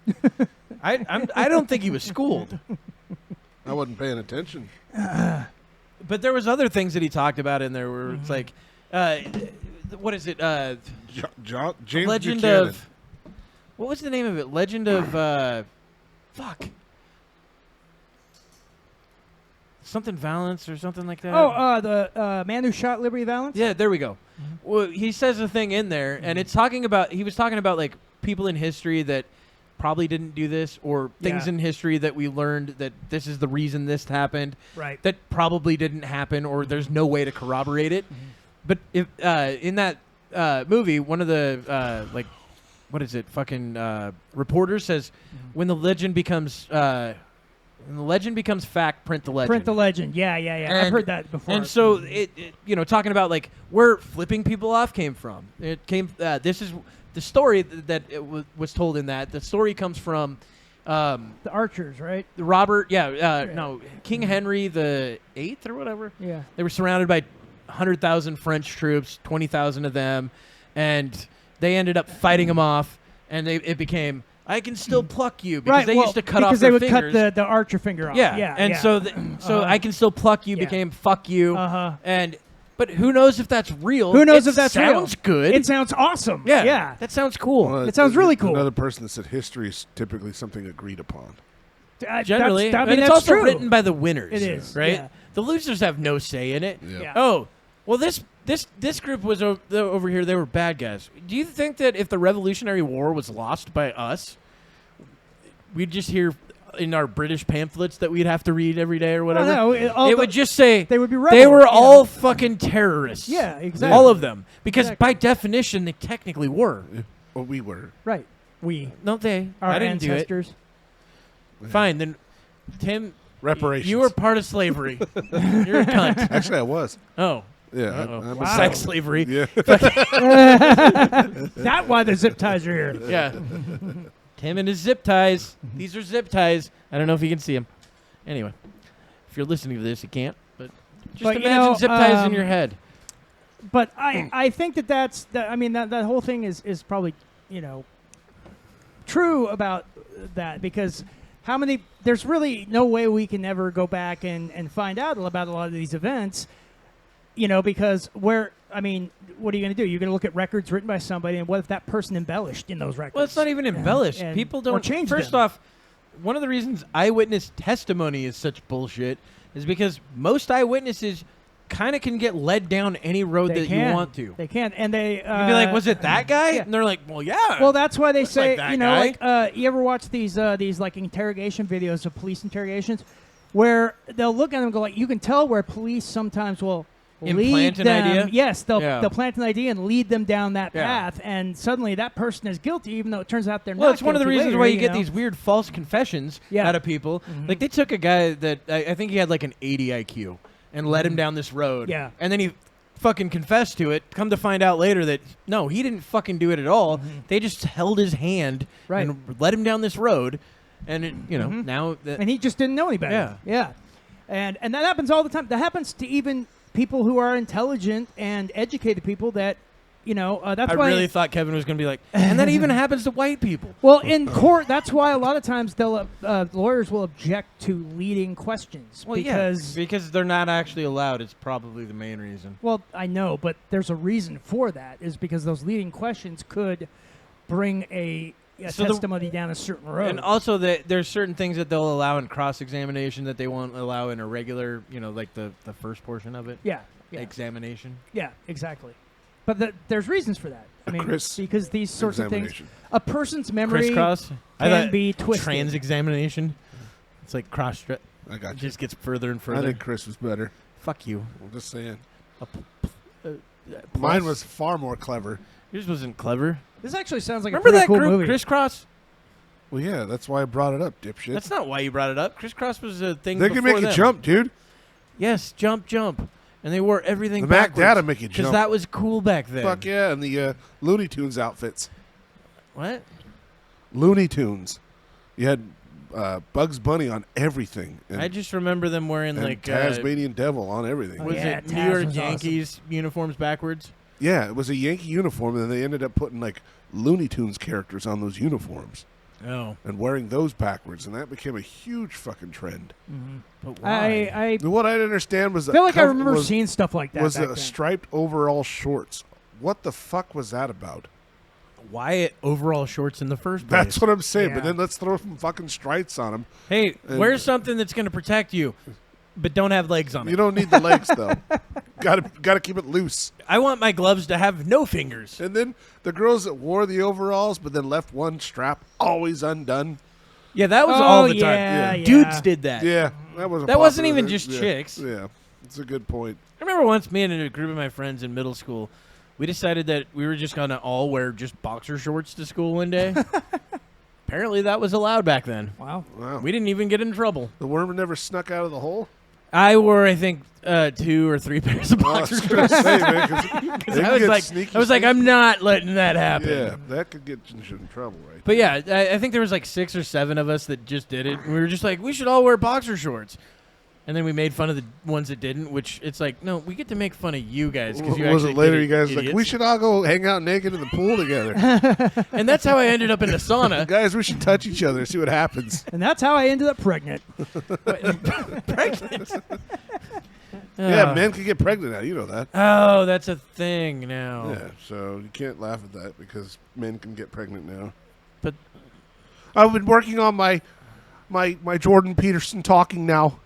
I don't think he was schooled. I wasn't paying attention. But there was other things that he talked about in there where it's like, what is it? James Legend Buchanan. of, what was the name of it? Legend of, fuck. Something Valance or something like that. Oh, the man who shot Liberty Valance? Yeah, there we go. Well, he says a thing in there, and it's talking about, he was talking about like people in history that probably didn't do this, or things Yeah. in history that we learned that this is the reason this happened. Right. That probably didn't happen, or there's no way to corroborate it. But if in that movie, one of the like, what is it? Fucking reporters says, when the legend becomes fact, print the legend. Print the legend. Yeah. I've heard that before. And so it talking about like where flipping people off came from. It came. This is the story that was told in that. The story comes from the archers, right? Robert. No, King Henry the VIII or whatever. Yeah. They were surrounded by 100,000 French troops, 20,000 of them, and they ended up fighting them off, and it became, I can still pluck you, because Right. they used to cut off because their they would fingers. cut the archer finger off. Yeah, Yeah. and yeah. so I can still pluck you Yeah. became fuck you, Uh-huh. but who knows if that's real? Who knows It if that's real? sounds good. It sounds awesome. yeah, Yeah. that sounds cool. Well, It sounds really cool. Another person that said history is typically something agreed upon. Generally, I and mean, it's that's also true. written by the winners. It is, right. yeah. The losers have no say in it. Yeah. Yeah. Oh, well, this group was over here. They were bad guys. Do you think that if the Revolutionary War was lost by us, we'd just hear in our British pamphlets that we'd have to read every day or whatever? No, it would just say they would be they rebels, were you all know. fucking terrorists. Yeah, exactly. All of them, because Exactly. by definition they technically were. Well, we were. Right. We. No, they. Our I didn't ancestors. do it. Fine, then, Tim. Reparations. You were part of slavery. You're a cunt. Actually, I was. Oh, Yeah. Uh-oh. a Sex slavery. Yeah. That's why the zip ties are here. Yeah. Tim and his zip ties. These are zip ties. I don't know if you can see them. Anyway, if you're listening to this, you can't. But just But, you imagine know, zip ties in your head. But I think that's I mean that whole thing is probably true about that, because there's really no way we can ever go back and find out about a lot of these events, because what are you going to do? You're going to look at records written by somebody, and what if that person embellished in those records? Well, it's not even embellished. And- People or don't change First them. off, one of the reasons eyewitness testimony is such bullshit is because most eyewitnesses kind of can get led down any road that you want to. They can, and they You'd be like, "Was it that guy?" yeah. And they're like, "Well, yeah." Well, that's why they Looks say, like that guy. you ever watch these like interrogation videos of police interrogations, where they'll look at them and go like, you can tell where police sometimes will Implant lead an them. idea? Yes, they'll Yeah. plant an idea and lead them down that Yeah. path, and suddenly that person is guilty, even though it turns out they're not. Well, it's one of the guilty reasons later, why you get know? these weird false confessions Yeah. out of people. Like they took a guy that I think he had like an 80 IQ and led him down this road. Yeah. And then he fucking confessed to it. Come to find out later that no, he didn't fucking do it at all. They just held his hand Right. and led him down this road. And it, now that and he just didn't know any better. Yeah. And that happens all the time. That happens to even people who are intelligent and educated people. That that's I why. really thought Kevin was going to be like, and that even happens to white people. Well, in court, that's why a lot of times lawyers will object to leading questions Because they're not actually allowed. It's probably the main reason. Well, I know, but there's a reason for that. Is because those leading questions could bring a testimony down a certain road. And also, there's certain things that they'll allow in cross-examination that they won't allow in a regular, like the first portion of it. yeah, Examination. yeah, exactly. But there's reasons for that. I mean, because these sorts of things, a person's memory Crisscross. can be twisted. Trans-examination. It's like cross. I got It you. just gets further and I further. think Chris was better. Fuck you. I'm just saying. Plus. Mine was far more clever. Yours wasn't clever. This actually sounds like Remember a pretty that cool group, movie. Crisscross? Well, yeah, that's why I brought it up, dipshit. That's not why you brought it up. Crisscross was a thing. They can before make you them. jump, dude. Yes, jump, and they wore everything The Mac backwards. Data make you because jump. that was cool back then. Fuck yeah, and the Looney Tunes outfits. What? Looney Tunes. You had Bugs Bunny on everything. And, I just remember them wearing and like Tasmanian Devil on everything. was Yeah, it Taz New York was awesome. Yankees uniforms backwards? Yeah, it was a Yankee uniform, and then they ended up putting like Looney Tunes characters on those uniforms Oh, and wearing those backwards, and that became a huge fucking trend. but why? I What I didn't understand was feel like I cover remember was, seeing stuff like that. was back the then. striped overall shorts. What the fuck was that about? Why overall shorts in the first place? That's what I'm saying. But Yeah. then let's throw some fucking stripes on them. Hey, And- wear something that's going to protect you, but don't have legs on it. You don't need the legs though. Gotta keep it loose. I want my gloves to have no fingers. And then the girls that wore the overalls but then left one strap always undone. Yeah, that was Oh, all the time. yeah, yeah. Dudes did that. Yeah, that was. That wasn't popular even thing. just Yeah. chicks. Yeah, it's a good point. I remember once me and a group of my friends in middle school, we decided that we were just going to all wear just boxer shorts to school one day. Apparently that was allowed back then. Wow. Wow. We didn't even get in trouble. The worm never snuck out of the hole. I wore, I think, 2 or 3 pairs of Oh, I boxer was shorts. gonna say, man, 'cause they I can was get like, sneaky. I'm not letting that happen. Yeah, that could get you in trouble, right? But yeah, I think there was like 6 or 7 of us that just did it. And we were just like, we should all wear boxer shorts. And then we made fun of the ones that didn't, which it's like, no, we get to make fun of you guys. Cause you Was it actually later? did You guys idiots. like we should all go hang out naked in the pool together, And that's how I ended up in the sauna. guys. We should touch each other, see what happens. And that's how I ended up pregnant. Pregnant. Yeah, men can get pregnant now. You know that. Oh, that's a thing now. Yeah, so you can't laugh at that because men can get pregnant now. But I've been working on my Jordan Peterson talking now.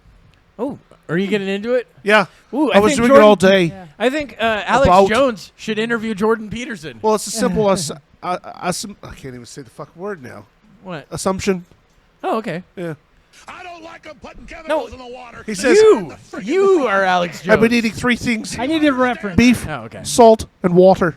oh, are you getting into it? Yeah, Ooh, I was think doing it all day. Yeah. I think Alex About- Jones should interview Jordan Peterson. Well, it's as simple as I can't even say the fucking word now. What? Assumption. Oh, okay. Yeah. I don't like them putting chemicals in the water. He says You are Alex Jones. I've been eating 3 things: I needed a reference. beef, Oh, okay. salt, and water.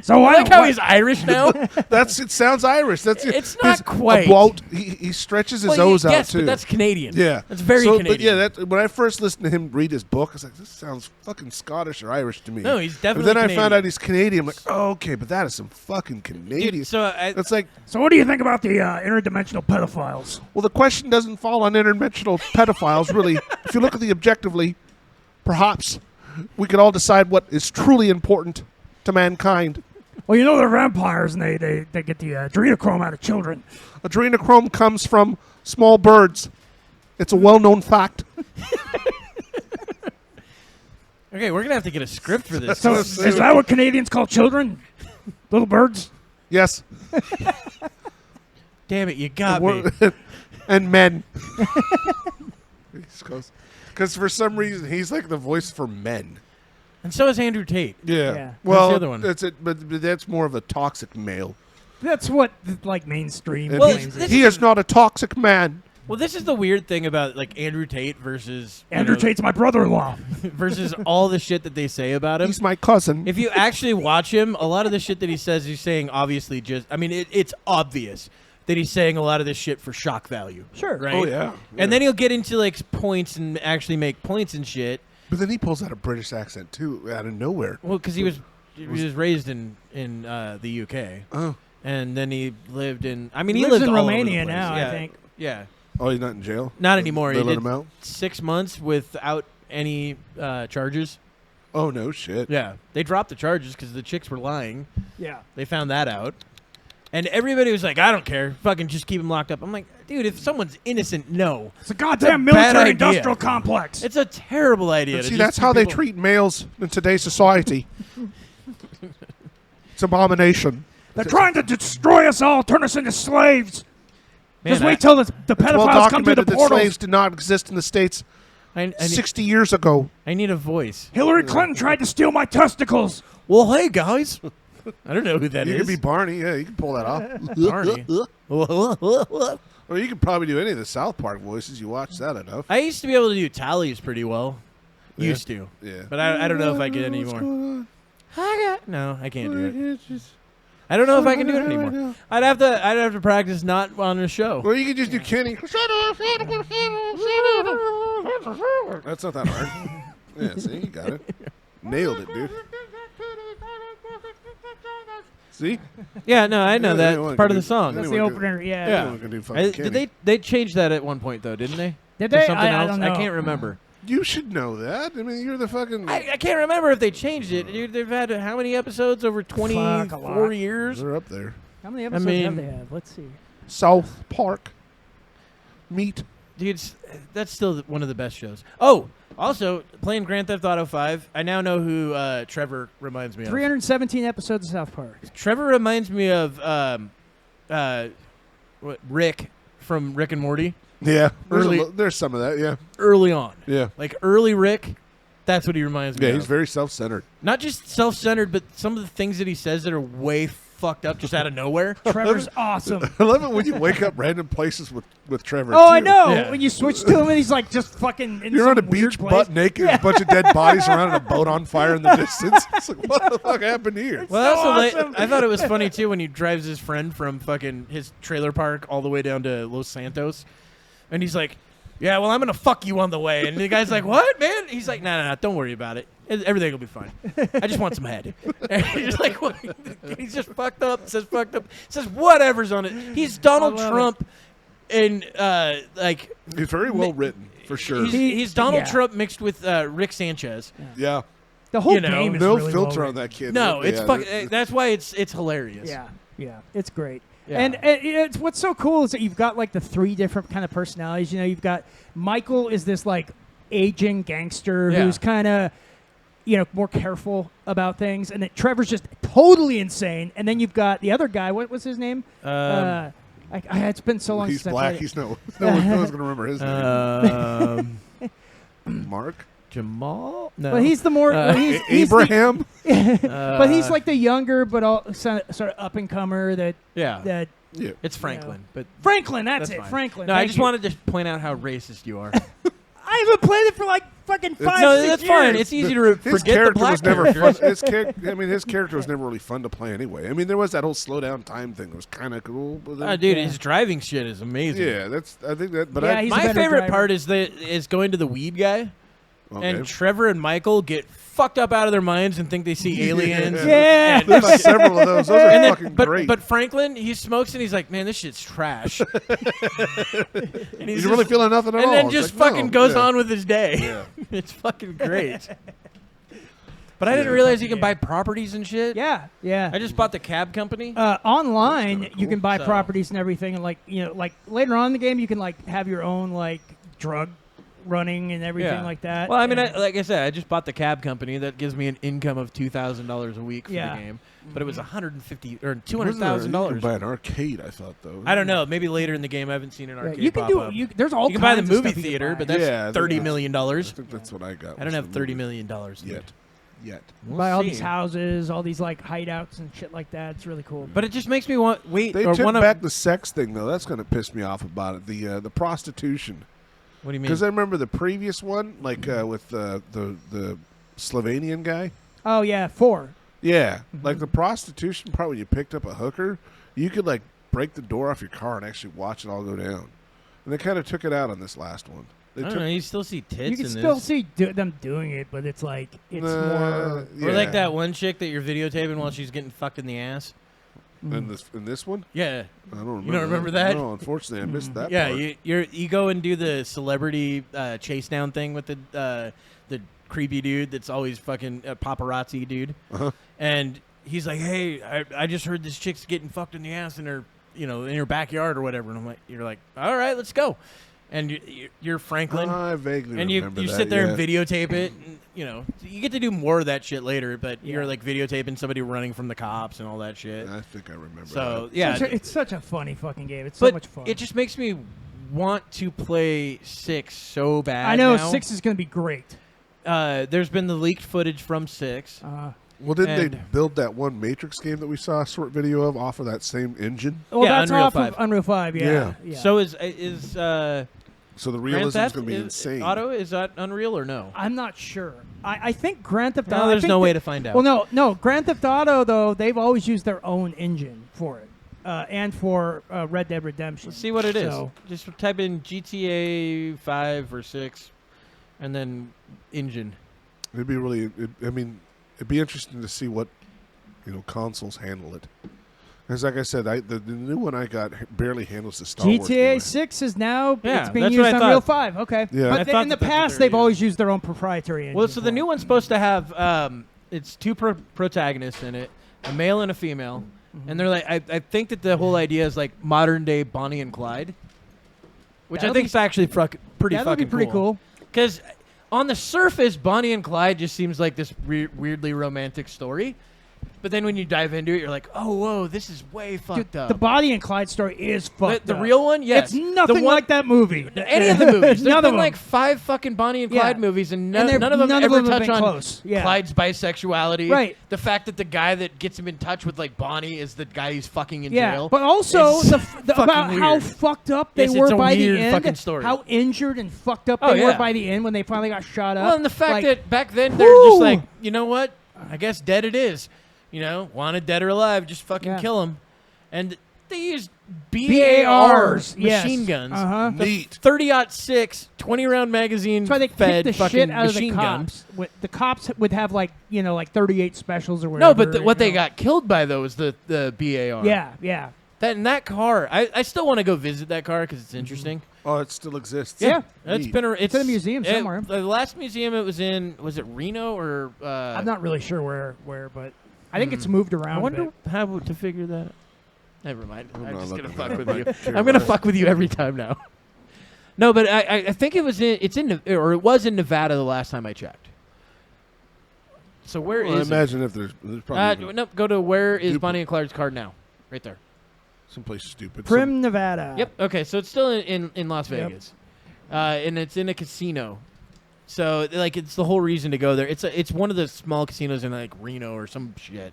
So I like how he's Irish now. It sounds Irish. It's not he's quite. About, he stretches his O's out yes, too. but that's Canadian. Yeah, that's very Canadian. But when I first listened to him read his book, I was like, this sounds fucking Scottish or Irish to me. No, he's definitely. But then Canadian. I found out he's Canadian. I'm like, oh, okay, but that is some fucking Canadian. Dude, so that's like. So what do you think about the interdimensional pedophiles? Well, the question doesn't fall on interdimensional pedophiles, really. If you look at the objectively, perhaps we could all decide what is truly important to mankind. Well, you know they're vampires, and they get the adrenochrome out of children. Adrenochrome comes from small birds. It's a well-known fact. Okay, we're gonna have to get a script for this. So is that what Canadians call children? Little birds? Yes. Damn it, you got me. And men. Because for some reason, he's like the voice for men. And so is Andrew Tate. Yeah. What's Well, the other one? But that's more of a toxic male. That's what like mainstream. And Well, he is not a toxic man. Well, this is the weird thing about like Andrew Tate versus Andrew Tate's my brother-in-law. versus all the shit that they say about him. He's my cousin. If you actually watch him, a lot of the shit that he says, he's saying obviously just. I mean, it's obvious that he's saying a lot of this shit for shock value. Sure. Right. Oh yeah. And then he'll get into like points and actually make points and shit. But then he pulls out a British accent too, out of nowhere. Well, because he was raised in the UK. Oh. And then he lived in. I mean, he lives lived in all over the Romania place. now, Yeah. I think. Yeah. Oh, he's not in jail? Not anymore. They He let did him out? 6 months without any charges. Oh, no shit. Yeah. They dropped the charges because the chicks were lying. Yeah. They found that out. And everybody was like, I don't care. Fucking just keep him locked up. I'm like, dude, if someone's innocent, no. It's a goddamn It's a bad military-industrial idea. complex. It's a terrible idea. But to see, just that's keep how they people- treat males in today's society. It's abomination. They're trying to destroy us all, turn us into slaves. Man, Just wait till the It's well pedophiles come through the documented that portals. slaves did not exist in the States I 60 years ago. need a voice. Hillary Clinton tried to steal my testicles. Well, hey, guys. I don't know who that You is. could be Barney. Yeah, you can pull that off. Barney. Or you could probably do any of the South Park voices. You watch that enough. I used to be able to do tallies pretty well. Yeah. Used to. Yeah. But I don't know if I can anymore. What's going No, I can't do it. on? It's just- I don't know if I can do it anymore. I'd have to practice not on a show. Or you could just do Kenny. That's not that hard. Yeah, see, you got it. Nailed it, dude. See? Yeah, no, I know Yeah, that. anyone It's part can of the do- song. That's Anyone the opener, yeah. Yeah. Anyone can do fucking Kenny. They changed that at one point though, didn't they? Did To they? something I else? don't know. I can't remember. You should know that. I mean, you're the fucking. I can't remember if they changed it. Dude, they've had how many episodes? Over Fuck, a 24 lot. years? They're up there. How many episodes mean- have they had? Let's see. South Park. Meat. Dude, that's still one of the best shows. Oh, also, playing Grand Theft Auto 5, I now know who Trevor reminds me of. 317 episodes of South Park. Trevor reminds me of Rick from Rick and Morty. Yeah. Early- There's some of that, yeah. Early on. Yeah. Like early Rick, that's what he reminds me Yeah, of. he's very self-centered. Not just self-centered, but some of the things that he says that are way fucked up just out of nowhere. Trevor's awesome. I love it when you wake up random places with Trevor. Oh, I too. know. Yeah. When you switch to him and he's like just fucking in You're some on a weird beach, place. butt naked, a bunch of dead bodies around, and a boat on fire in the distance. It's like, what the fuck happened here? Well, so awesome. I thought it was funny too when he drives his friend from fucking his trailer park all the way down to Los Santos, and he's like, "Yeah, well, I'm gonna fuck you on the way," and the guy's like, "What, man?" He's like, "No, don't worry about it. Everything will be fine. I just want some head." And he's like, what? He's just fucked up. Says fucked up. Says whatever's on it. He's Donald I love Trump, and like He's very well written, for sure. he's Donald yeah. Trump mixed with Rick Sanchez. Yeah. The whole You know, game is No really filter well on that kid. No, Yeah, it's that's why it's hilarious. Yeah, yeah, it's great. Yeah. And it's what's so cool is that you've got like the three different kind of personalities. You know, you've got Michael is this like aging gangster Yeah. who's kind of, you know, more careful about things, and then Trevor's just totally insane. And then you've got the other guy. What was his name? It's been so long He's since I black. played it. He's no one's going to remember his name. Mark? Jamal? No. But he's the more he's the- Abraham? but he's like the younger, but all sort of up and comer. yeah. That Yeah. It's Franklin, but Franklin. That's it. fine. Franklin. No, I thank just you. wanted to point out how racist you are. I haven't played it for like fucking 5, No, 6 that's fine. years. It's easy to His forget the character black was never fun. characters. His character was never really fun to play anyway. I mean, there was that whole slow down time thing that was kind of cool. But then, Dude, his driving shit is amazing. yeah, I think that. But Yeah, he's a My better favorite driver. part is going to the weed guy, okay. and Trevor and Michael get fucked up out of their minds and think they see aliens. Yeah. There's several of those. Those are And then, fucking great. but Franklin, he smokes and he's like, man, this shit's trash. And he's you're really feeling nothing at all. and then It's just like, fucking no, goes yeah. on with his day. Yeah. It's fucking great. But I didn't realize you can buy properties and shit. Yeah, yeah. I just bought the cab company. Online, That's kinda you cool. can buy So- properties and everything, and like later on in the game, you can like have your own like drug running and everything like that. Well, I mean, and- like I said, I just bought the cab company that gives me an income of $2,000 a week for Yeah. the game, but it was $150 or You $200,000. can buy an arcade, I thought though. I don't know. Maybe later in the game, I haven't seen an yeah, arcade you can pop do. up. There's all You can buy the kinds of movie stuff you can theater, buy. but that's Yeah, I think $30 million. I think that's what I got. I don't was have the $30 movie. million dude. Yet. We'll buy all see. these houses, all these like hideouts and shit like that. It's really cool. But it just makes me want wait They or took want back the sex thing though. That's going to piss me off about it. The prostitution. What do you mean? Because I remember the previous one, like with the Slovenian guy. Oh yeah, 4. Yeah, like the prostitution part when you picked up a hooker, you could like break the door off your car and actually watch it all go down. And they kind of took it out on this last one. They I don't took, know. You still see tits You can in still this. see them doing it, but it's like it's more. Or like that one chick that you're videotaping while she's getting fucked in the ass. In this one, Yeah. I don't remember. You don't remember that? No, unfortunately, I missed that. Yeah, part. you go and do the celebrity chase down thing with the creepy dude that's always fucking paparazzi dude, and he's like, "Hey, I just heard this chick's getting fucked in the ass in her in her backyard or whatever," and you're like, "All right, let's go," and you're Franklin. I vaguely And you remember that. sit there and yeah. videotape it, and, you get to do more of that shit later. But you're like videotaping somebody running from the cops and all that shit. I think I remember. So that. yeah, It's such a funny fucking game. It's but so much fun. it just makes me want to play 6 so bad. I know now. 6 is going to be great. There's been the leaked footage from 6. Well, didn't they and- build that one Matrix game that we saw a short video of off of that same engine? Well, Yeah, that's Unreal off 5. of Unreal 5. Yeah. So is So the Grand realism is Theft going to be insane. Auto, is that Unreal or no? I'm not sure. I think Grand Theft Auto. No, I there's think no way that- to find out. Well, no. Grand Theft Auto though, they've always used their own engine for it, and for Red Dead Redemption. Let's see what it is. So- Just type in GTA 5 or 6, and then engine. It'd be really. It'd be interesting to see what consoles handle it. Because, like I said, the new one I got barely handles the Star Wars. GTA anyway. 6 is now Yeah, it's being that's used what I on thought. Unreal 5. Okay, Yeah. but I thought in the that's what past they they've were always used their own proprietary engine. Well, so the for new it. one's supposed to have it's 2 protagonists in it, a male and a female, and they're like, I think that the whole idea is like modern day Bonnie and Clyde, which That'll I think be- is actually pretty That'll fucking be pretty cool. Because on the surface, Bonnie and Clyde just seems like this weirdly romantic story. But then when you dive into it, you're like, oh, whoa, this is way fucked Dude, up. the Bonnie and Clyde story is fucked The up. real one? Yes. It's nothing The one- like that movie. Any of the movies. There's None of been them. like 5 fucking Bonnie and Clyde Yeah. movies, and And none of them ever have touch been on close. Yeah. Clyde's bisexuality. Right. The fact that the guy that gets him in touch with like Bonnie is the guy he's fucking in Yeah, jail. but also It's about fucking how weird. fucked up they Yes, were it's a by the weird end. fucking story. How injured and fucked up Oh, they were yeah. by the end when they finally got shot up. Well, and the fact Like, that back then they're just Woo! like, you know what? I guess dead it is. Wanted dead or alive, just fucking Yeah. kill him. And they used BARs, yes. machine guns. Uh-huh. Neat. 30-06, 20-round magazine That's why they fed kicked the fucking shit out of the machine gun. cops. The cops would have like 38 specials or whatever. No, but what you they know. got killed by though is the BAR. Yeah. That car, I still want to go visit that car because it's interesting. Oh, it still exists. Yeah. It's Neat. been it's in a museum somewhere. The last museum it was in, was it Reno or? I'm not really sure where, but I think it's moved around. I a wonder bit. how to figure that. Never mind. I'm not just gonna looking fuck that with up. you. Sure, I'm gonna right. fuck with you every time now. No, but I think it was it was in Nevada the last time I checked. So where Well, I is imagine if there's probably it? No, go to where is Dupli- Bonnie and Clyde's card now? Right there. someplace stupid. Prim, Nevada. Yep. Okay, so it's still in Las Yep. Vegas, and it's in a casino. So like it's the whole reason to go there. It's one of the small casinos in like Reno or some shit,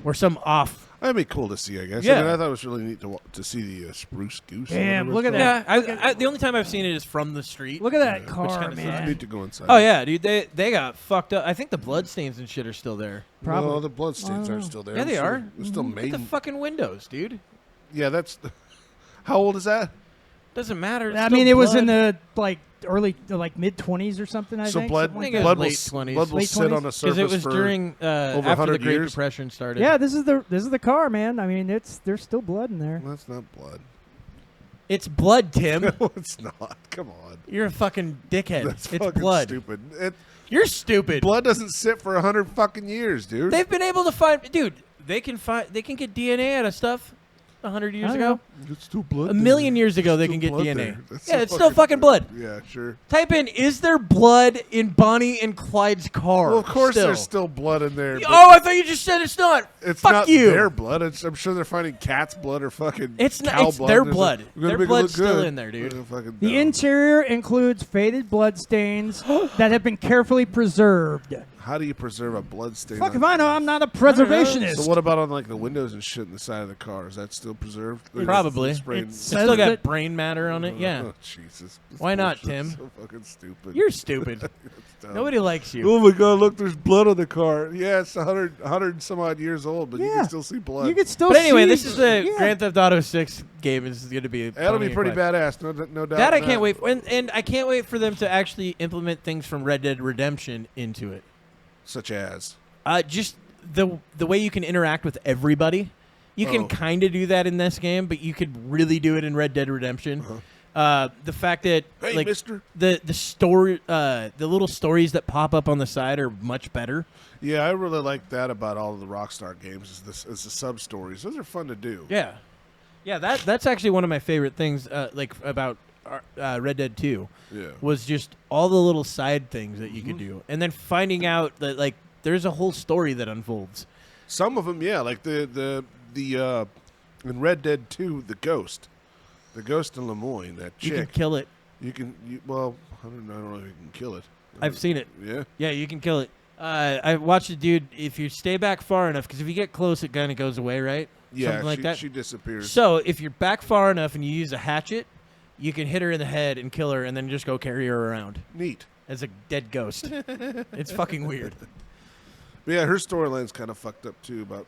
or some off. That'd be cool to see, I guess. Yeah. I mean, I thought it was really neat to see the spruce goose. Damn, look at Yeah, that. the only time I've seen it is from the street. Look at that Which car, kinda sucks. I man. need to go inside. Oh yeah, dude, they got fucked up. I think the bloodstains and shit are still there. Probably. No, the bloodstains I don't aren't know. still there. Yeah, I'm they sure are. They're still Look at the made. fucking windows, dude. Yeah, that's. How old is that? Doesn't matter. It's I still mean, it was in blood. the early mid-20s or something. I So think. blood, something like think it that. was blood will, late s- 20s. blood will Late sit 20s? on the Because surface it was for during over after the 100 Great years? Depression started. Yeah, this is the car, man. I mean, there's still blood in there. That's not blood. It's blood, Tim. No, it's not. Come on. You're a fucking dickhead. That's It's fucking blood. stupid. You're stupid. Blood doesn't sit for 100 fucking years, dude. They've been able to find, dude. They can get DNA out of stuff. 100 years I ago, know. It's still blood. a million there. years ago, There's they can still get blood DNA. there. That's Yeah, it's still fucking blood. Yeah, sure. Type in, is there blood in Bonnie and Clyde's car? Well, of course still? there's still blood in there. but Oh, I thought you just said it's not. it's Fuck not you. their blood. I'm sure they're finding cat's blood or fucking It's not. cow It's blood. their There's blood. we're gonna Their make it blood's look still good. in there, dude. Fucking The dumb. interior includes faded blood stains that have been carefully preserved. How do you preserve a blood stain? Fuck on- if I know. I'm not a preservationist. So what about on like the windows and shit in the side of the car? Is that still preserved? Or is it Probably. sprayed- It's- It's Says still got that- brain matter on it. Yeah. Oh, Jesus. This Why not, bullshit's Tim? So fucking stupid. You're stupid. It's dumb. Nobody likes you. Oh my God! Look, there's blood on the car. Yeah, it's 100 and some odd years old, but you Yeah. can still see blood. You could still But anyway, see- this is the yeah. Grand Theft Auto 6 game. Is going to be. That'll Bonnie be and pretty Clyde. badass. No doubt. That I in can't wait for, and I can't wait for them to actually implement things from Red Dead Redemption into it. Such as. Just the way you can interact with everybody. You can Oh. kind of do that in this game, but you could really do it in Red Dead Redemption. The fact that Hey, like mister. the story, the little stories that pop up on the side are much better. Yeah, I really like that about all of the Rockstar games. Is the sub stories. Those are fun to do. Yeah, that's actually one of my favorite things. Like about Red Dead 2 Yeah. was just all the little side things that you could do, and then finding out that like there's a whole story that unfolds. Some of them, yeah, like the in Red Dead 2, the ghost in Lemoyne, that You can chick. kill it. Well, I don't know if you can kill it. I've seen it. Yeah. Yeah, you can kill it. I watched a dude. If you stay back far enough, because if you get close, it kind of goes away, right? Yeah, Something like that. she disappears. So if you're back far enough and you use a hatchet, you can hit her in the head and kill her, and then just go carry her around Neat. as a dead ghost. It's fucking weird. But yeah, her storyline's kind of fucked up too. About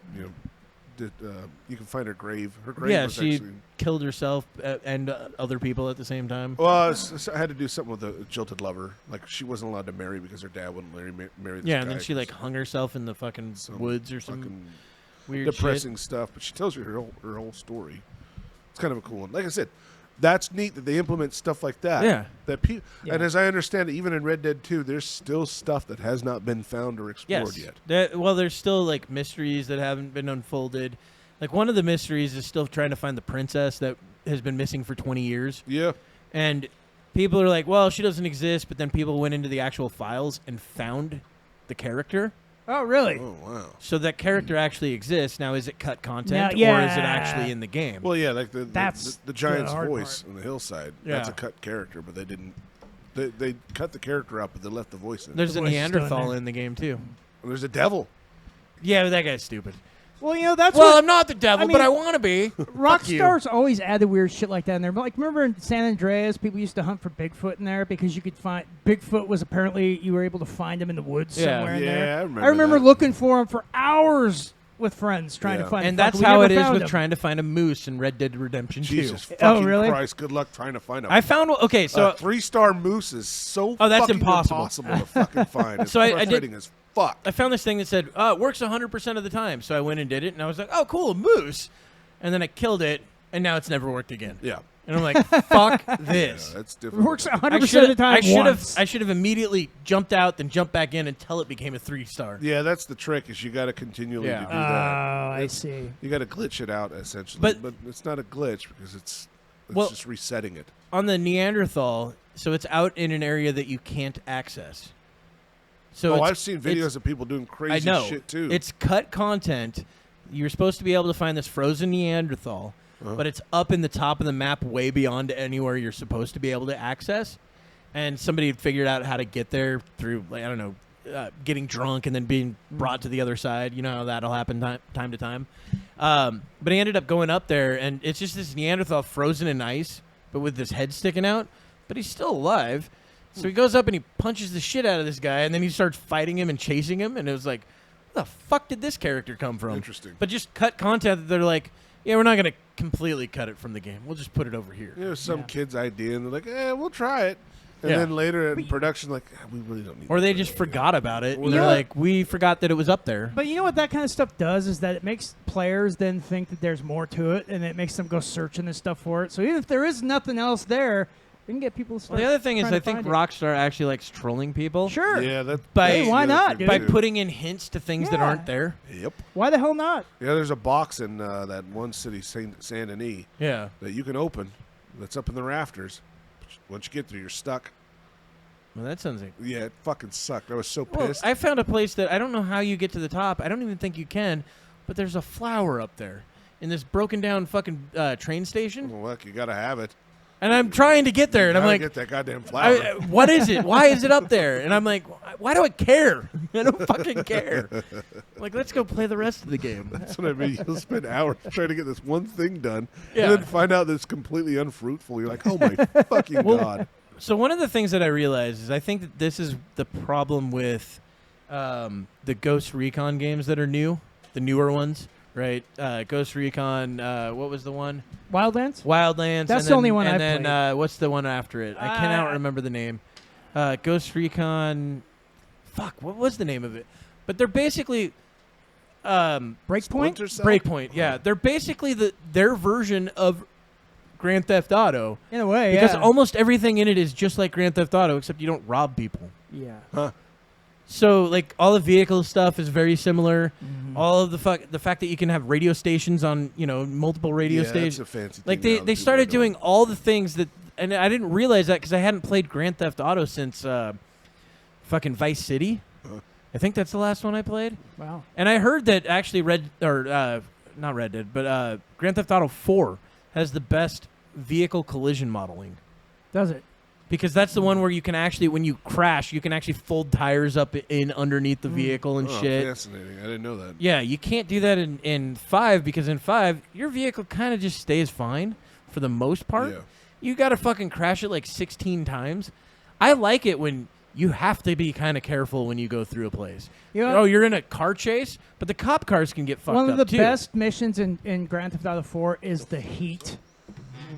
you can find her grave. Her grave Yeah, was she actually. killed herself and other people at the same time. Well, I had to do something with a jilted lover. Like she wasn't allowed to marry because her dad wouldn't let her marry this Yeah, guy. and then she like hung herself in the fucking Some woods or some fucking weird depressing stuff. But she tells you her whole story. It's kind of a cool one. Like I said, that's neat that they implement stuff like that. Yeah. That Yeah. And as I understand it, even in Red Dead 2, there's still stuff that has not been found or explored Yes. yet. Well, there's still like mysteries that haven't been unfolded. Like one of the mysteries is still trying to find the princess that has been missing for 20 years. Yeah. And people are like, well, she doesn't exist. But then people went into the actual files and found the character. Oh, really? Oh wow. So that character actually exists. Now, is it cut content Now- or is it yeah. actually in the game? Well, yeah, like That's the giant's the hard voice part. on the hillside. Yeah. That's a cut character, but they didn't. They cut the character out, but they left the voice in. There's a voice is still in Neanderthal there. in the game, too. And there's a devil. Yeah, but that guy's stupid. Well, that's Well, what I'm not the devil, I mean- but I want to be. Rockstar's always added weird shit like that in there. But like, remember in San Andreas, people used to hunt for Bigfoot in there because you could find Bigfoot was apparently you were able to find him in the woods Yeah. somewhere in Yeah, there. I remember that. looking for him for hours with friends trying Yeah. to find him. And that's We how never it is found with him. trying to find a moose in Red Dead Redemption 2. Jesus Oh, fucking really? Christ! Good luck trying to find a I found okay, so a 3-star moose is so Oh, that's fucking impossible. to fucking find. It's So I did- frustrating as fuck. I found this thing that said it works 100% of the time. So I went and did it, and I was like, oh, cool, a moose. And then I killed it, and now it's never worked again. Yeah, And I'm like, fuck yeah, this. that's It different. works 100% of the time. I should have immediately jumped out, then jumped back in until it became a 3-star. Yeah, that's the trick. Is you got to continually Yeah. do Oh, that. I It's- see. You got to glitch it out essentially, But- but it's not a glitch because it's Well- just resetting it. On the Neanderthal, so it's out in an area that you can't access. So Oh, it's- I've seen videos of people doing I crazy know. shit too. It's cut content. You're supposed to be able to find this frozen Neanderthal, but it's up in the top of the map way beyond anywhere you're supposed to be able to access. And somebody had figured out how to get there through, like, I don't know, getting drunk and then being brought to the other side. You know how that'll happen time to time. But he ended up going up there, and it's just this Neanderthal frozen in ice, but with his head sticking out. But he's still alive. So he goes up and he punches the shit out of this guy, and then he starts fighting him and chasing him. And it was like, where the fuck did this character come from? Interesting. But just cut content that they're like, yeah, we're not going to completely cut it from the game. We'll just put it over here. It was some kid's idea, and they're like, we'll try it. And then later in production, like, we really don't need Or to they do just that. forgot about it. Well, And they're yeah. like, we forgot that it was up there. But you know what that kind of stuff does is that it makes players then think that there's more to it, and it makes them go searching and stuff for it. So even if there is nothing else there, you can get people to Well, start. the other thing is, trying I to think find it. Rockstar actually likes trolling people. Sure. Yeah, that. By- that's the why other not, thing, dude? By too. putting in hints to things that Yeah. aren't there. Yep. Why the hell not? Yeah, there's a box in that one city, Saint Denis, Yeah. that you can open. That's up in the rafters. Once you get there, you're stuck. Well, that sounds like. Yeah, it fucking sucked. I was so Well, pissed. I found a place that I don't know how you get to the top. I don't even think you can, but there's a flower up there in this broken down fucking train station, Well, look, you gotta have it. and I'm trying to get there, and I'm Gotta like, get that goddamn flower. what is it? Why is it up there? And I'm like, why do I care? I don't fucking care. Like, let's go play the rest of the game. That's what I mean. You'll spend hours trying to get this one thing done, Yeah. and then find out that it's completely unfruitful. You're like, oh my fucking god. So one of the things that I realized is I think that this is the problem with the Ghost Recon games that are new, the newer ones, right? Ghost Recon, what was the one? Wildlands? Wildlands. That's and the only one and I then, played. what's the one after it? I cannot remember the name. Ghost Recon. Fuck, what was the name of it? But they're basically Breakpoint? Splinter Cell? Breakpoint. Yeah, they're basically their version of Grand Theft Auto. In a way, Because yeah. almost everything in it is just like Grand Theft Auto, except you don't rob people. Yeah. So, like, all the vehicle stuff is very similar. Mm-hmm. All of the fact that you can have radio stations on, multiple radio Yeah, stations. that's a fancy Like, thing now that they people started are doing all the things that, and I didn't realize that because I hadn't played Grand Theft Auto since fucking Vice City. I think that's the last one I played. Wow. And I heard that actually not Red Dead, but Grand Theft Auto 4 has the best vehicle collision modeling. Does it? Because that's the one where you can actually, when you crash, you can actually fold tires up in underneath the vehicle and Oh, shit. fascinating. I didn't know that. Yeah, you can't do that in 5 because in 5, your vehicle kind of just stays fine for the most part. Yeah. You got to fucking crash it like 16 times. I like it when you have to be kind of careful when you go through a place. You know- Oh, you're in a car chase, but the cop cars can get fucked up One of the too. best missions in Grand Theft Auto 4 is the Heat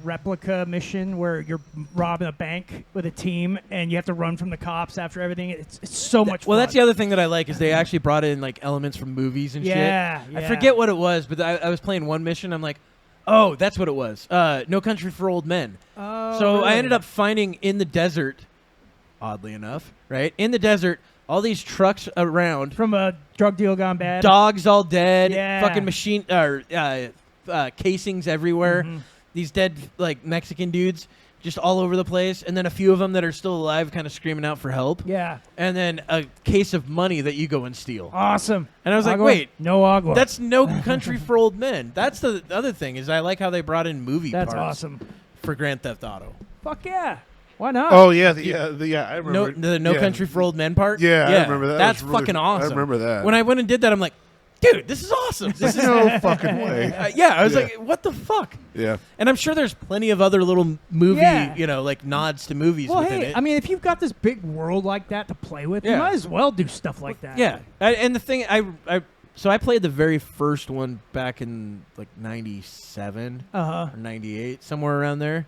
replica mission where you're robbing a bank with a team and you have to run from the cops after everything. It's so much fun. Well, that's the other thing that I like is they actually brought in like elements from movies and Yeah, shit. I yeah. forget what it was, but I was playing one mission. I'm like, oh, that's what it was. No Country for Old Men. Oh, So I really? ended up finding in the desert, oddly enough, right? In the desert, all these trucks around, From a drug deal gone bad. dogs all dead, Yeah. fucking machine or casings everywhere. Mm-hmm. These dead like Mexican dudes just all over the place, and then a few of them that are still alive, kind of screaming out for help. Yeah. And then a case of money that you go and steal. Awesome. And I was like, Agua? wait, No agua. that's No Country for Old Men. That's the other thing is I like how they brought in movie That's parts awesome. for Grand Theft Auto. Fuck yeah. Why not? Oh yeah, I No, remember. the No yeah. Country for Old Men part. Yeah, I remember that. That That's was really- fucking I awesome. remember that. When I went and did that, I'm like, dude, this is awesome. This is No fucking way. yeah. I was Yeah. like, what the fuck? Yeah. And I'm sure there's plenty of other little movie, Yeah. like nods to movies Well, within hey, it. I mean, if you've got this big world like that to play with, Yeah. you might as well do stuff like that. yeah. And the thing, so I played the very first one back in like '97 Uh-huh. or '98, somewhere around there.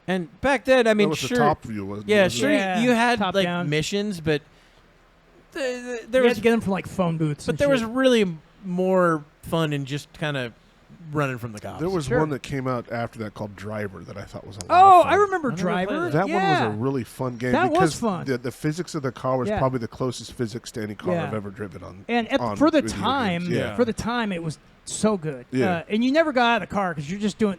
And back then, I mean, that was sure, the top view, wasn't yeah, it? sure, Yeah, you had top like down. missions, but there You had was to get them from like phone booths. But and there was shit. really more fun in just kind of running from the cops. There was Sure. one that came out after that called Driver that I thought was a lot Oh, of fun. I remember I never played Driver. That yeah. one was a really fun game. That was because fun. The physics of the car was Yeah. probably the closest physics to any car Yeah. I've ever driven on. And on for the video time, games. Yeah. for the time, it was so good. Yeah. And you never got out of the car because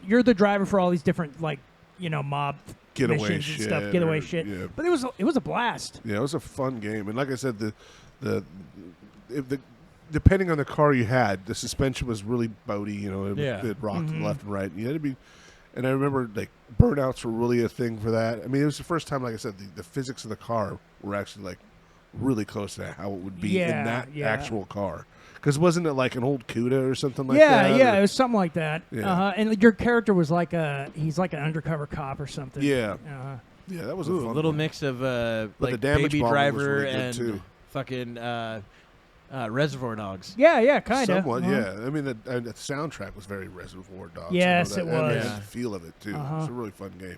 you're the driver for all these different like mob Getaway missions shit and stuff, getaway or- shit. yeah. But it was a blast. Yeah, it was a fun game, and like I said, the depending on the car you had, the suspension was really boaty. It rocked to the left and right. You had to be, and I remember like burnouts were really a thing for that. I mean, it was the first time, like I said, the physics of the car were actually like really close to how it would be Yeah, in that yeah. actual car. Because wasn't it like an old CUDA or something like that? Yeah, or- it was something like that. Yeah. And your character was he's like an undercover cop or something. Yeah. Uh-huh. Yeah, that was Ooh, a a fun little one. mix of the like Damage Baby Bomber was Driver really good, and too. fucking Reservoir Dogs. Yeah, kind of. Somewhat, yeah. I mean, the soundtrack was very Reservoir Dogs. Yes, I know it that. And was. the feel of it, too. Uh-huh. It's a really fun game.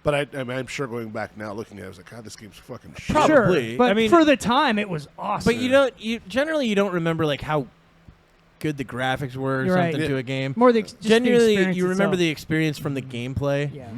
But I'm sure going back now, looking at it, I was like, God, this game's fucking shit. Probably. Sure, but I mean- for the time, it was awesome. But you generally don't remember like how good the graphics were or You're right. something Yeah. to a game. More just the Generally, experience you remember itself. the experience from the gameplay. Yeah.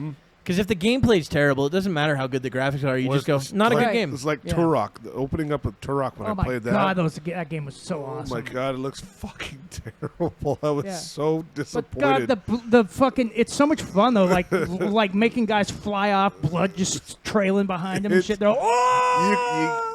Because if the gameplay's terrible, it doesn't matter how good the graphics are. You Well, just go, it's not a like- good game. It's like Yeah. Turok. The opening up of Turok when Oh I my played that. god, that game was so awesome. Oh my god, it looks fucking terrible. I was Yeah. so But disappointed. God, the fucking it's so much fun though. Like like making guys fly off, blood just trailing behind them and It's- shit. They're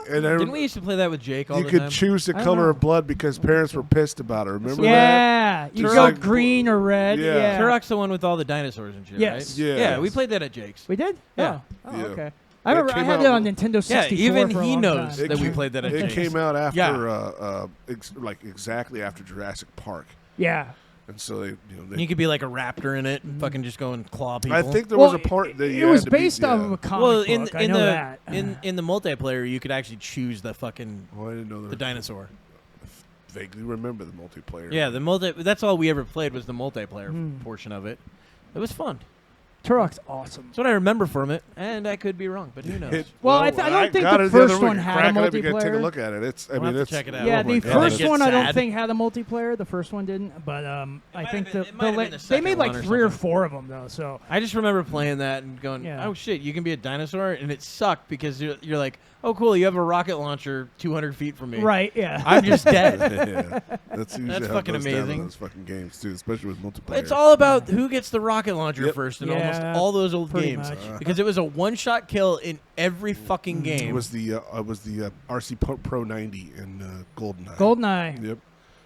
and I, Didn't we used to play that with Jake all you the could time? choose the I don't color know. of blood because parents were pissed about it. Remember that? yeah, you Turok- go green or red. Yeah. Yeah, Turok's the one with all the dinosaurs and shit, Yes. right? Yes. Yeah, we played that at Jake's. we did. Yeah. Oh, Yeah. okay. I remember I came had out it on with- Nintendo Yeah, 64 even for a he long knows time. that we played that at It Jake's. came out after, Yeah. exactly after Jurassic Park, Yeah. and so they. You could be like a raptor in it and fucking just go and claw people. I think there was a part that it you was had to be- based off of a comic well, in book. I in know the that. in the multiplayer, you could actually choose the fucking Oh, I didn't know the that. dinosaur. Vaguely remember the multiplayer. Yeah, that's all we ever played was the multiplayer portion of it. It was fun. Turok's awesome. That's what I remember from it, and I could be wrong, but who knows? Well, I don't think got the it first other week. one had a Crack it up, you gotta Take a multiplayer. look at it. It's. I We'll mean, have it's. to check it out. Yeah, oh my the God, first Get one I don't sad. think had a multiplayer. The first one didn't, but I think have been- it might have been the they second made like one or 3 or something. 4 of them though. So I just remember playing that and going, Yeah. "Oh shit, you can be a dinosaur," and it sucked because you're like, "Oh cool, you have a rocket launcher 200 feet from me." right, yeah. I'm just dead. yeah. That's usually That's how it fucking goes down in amazing. those fucking games too, especially with multiplayer. It's all about who gets the rocket launcher Yep. first in Yeah, almost all those old pretty games, much. because it was a one-shot kill in every fucking It game. was the RC Pro 90 in GoldenEye. Goldeneye. Yep.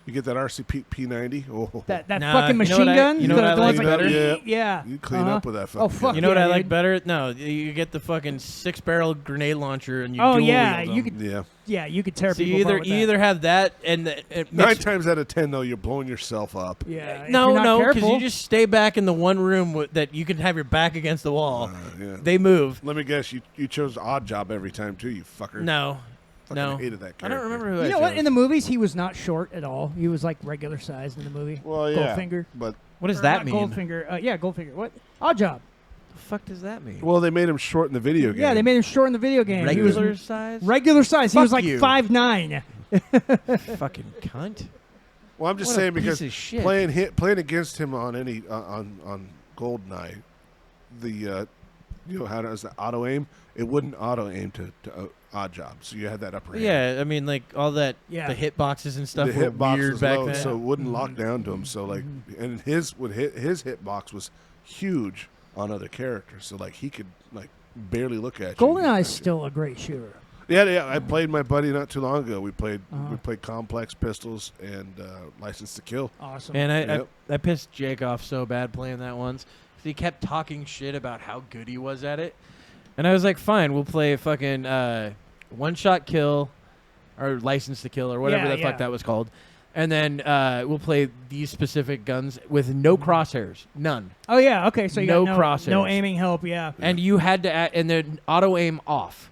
You get that RC P90. Oh, That Nah, fucking you know machine what I- gun. you know what I the like ones better? Yeah. you clean up with that. Oh, Fucking fuck gun. You know what yeah, I like dude. better? No, you get the fucking 6-barrel grenade launcher and you. Oh dual yeah, wield you them. could. Yeah. You could tear So people you apart with that. either have that and it 9 makes, times out of 10, though, you're blowing yourself up. Yeah. if no, you're not because careful. you just stay back in the one room that you can have your back against the wall. Yeah. They move. Let me guess, you chose Odd Job every time too, you fucker. No, Fucking no. hated that character. I don't remember who I You know what? chose. In the movies, he was not short at all. He was like regular sized in the movie. Well, yeah. Goldfinger. But What does Or that not mean? Goldfinger. Yeah, Goldfinger. What? Odd Job. The fuck does that mean? well, they made him short in the video game. Yeah, they made him short in the video game. He was Regular size? regular size. He Fuck was like you. 5'9". Fucking cunt. Well, I'm just What a saying piece because of shit. playing against him on any on GoldenEye, the how does the auto aim? It wouldn't auto aim to Odd Job, so you had that upper hand. Yeah, I mean, like all that, Yeah. the hitboxes and stuff The were hitbox weird was back low, then. so it wouldn't lock down to him. So like, and his hitbox was huge on other characters, so like he could like barely look at you. GoldenEye is still a great shooter. Yeah. I played my buddy not too long ago. We played Uh-huh. Complex Pistols and License to Kill. Awesome. And Yep. I pissed Jake off so bad playing that once. He kept talking shit about how good he was at it. And I was like, fine, we'll play fucking one-shot kill or license to kill or whatever Yeah, the fuck yeah. that was called. And then we'll play these specific guns with no crosshairs. None. Oh yeah. Okay. So you No got crosshairs. no aiming help. Yeah. And you had to and then auto-aim off.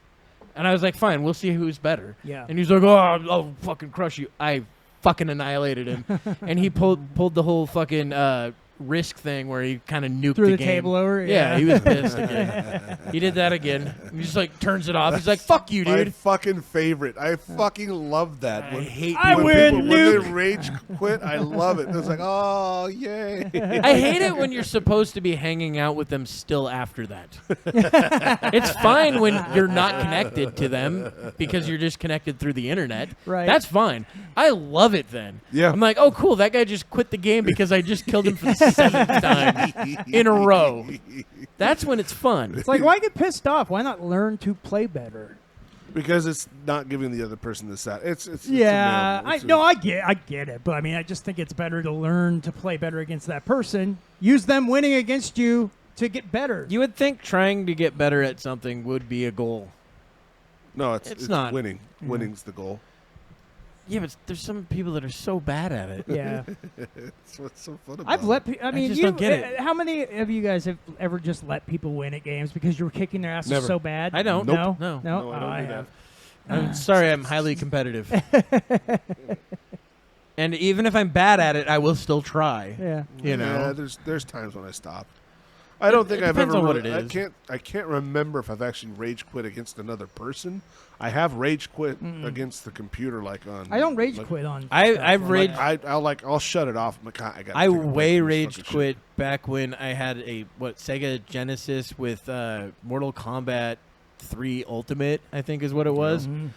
And I was like, fine, we'll see who's better. Yeah. And he's like, oh, I'll fucking crush you. I fucking annihilated him. And he pulled the whole fucking risk thing where he kind of nuked Threw the game. table over. Yeah, he was pissed again. He did that again. He just like turns it off. He's like, fuck you, My dude. fucking favorite. I fucking love that. I hate I people- win, when nuke. they rage quit, I love it. It's like, oh, yay. I hate it when you're supposed to be hanging out with them still after that. It's fine when you're not connected to them because you're just connected through the internet. Right. That's fine. I love it then. Yeah. I'm like, oh, cool. That guy just quit the game because I just killed him for the 7th time in a row. That's when it's fun. It's like, why get pissed off? Why not learn to play better? Because it's not giving the other person the sat. It's Yeah, available. I get it, but I mean, I just think it's better to learn to play better against that person. Use them winning against you to get better. You would think trying to get better at something would be a goal. No, it's not. winning. Winning's the goal. Yeah, but there's some people that are so bad at it. Yeah. That's what's so fun about I've let. I mean, just you don't get it. How many of you guys have ever just let people win at games because you were kicking their asses Never. so bad? I don't. No. No. No. I don't I do have. I'm sorry, I'm highly competitive. And even if I'm bad at it, I will still try. Yeah. You know? Yeah, there's times when I stop. I don't think it I've depends ever. on what really- it is. I can't remember if I've actually rage quit against another person. I have rage quit against the computer, like on. I don't rage like, quit on. I've stuff like raged- that. I'll shut it off. I gotta I take a break way from this rage fucking quit back when I had a Sega Genesis with Mortal Kombat 3 Ultimate, I think is what it was. Mhm.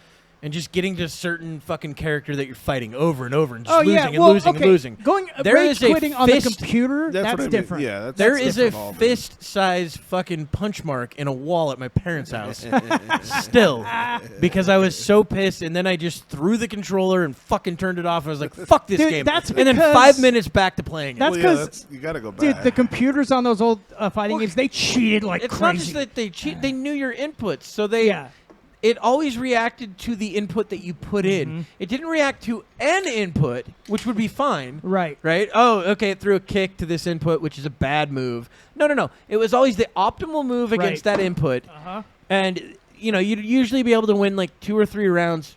And just getting to a certain fucking character that you're fighting over and over and just Oh losing yeah, and well, losing okay. and losing. Going There rage is a quitting on the fist- computer. That's what I mean. different. Yeah, that's There is a different all day. fist-sized fucking punch mark in a wall at my parents' house. Still. Because I was so pissed, and then I just threw the controller and fucking turned it off. I was like, fuck this Dude, game. that's and then because- 5 minutes back to playing it. That's Well, yeah, 'cause- you gotta go back. Dude, the computers on those old fighting games, they cheated like It's crazy. not just that they cheat; they knew your inputs, so they Yeah. it always reacted to the input that you put in. It didn't react to an input, which would be fine. Right. Right? Oh, okay, it threw a kick to this input, which is a bad move. No. It was always the optimal move against that input. Uh-huh. And, you'd usually be able to win like 2 or 3 rounds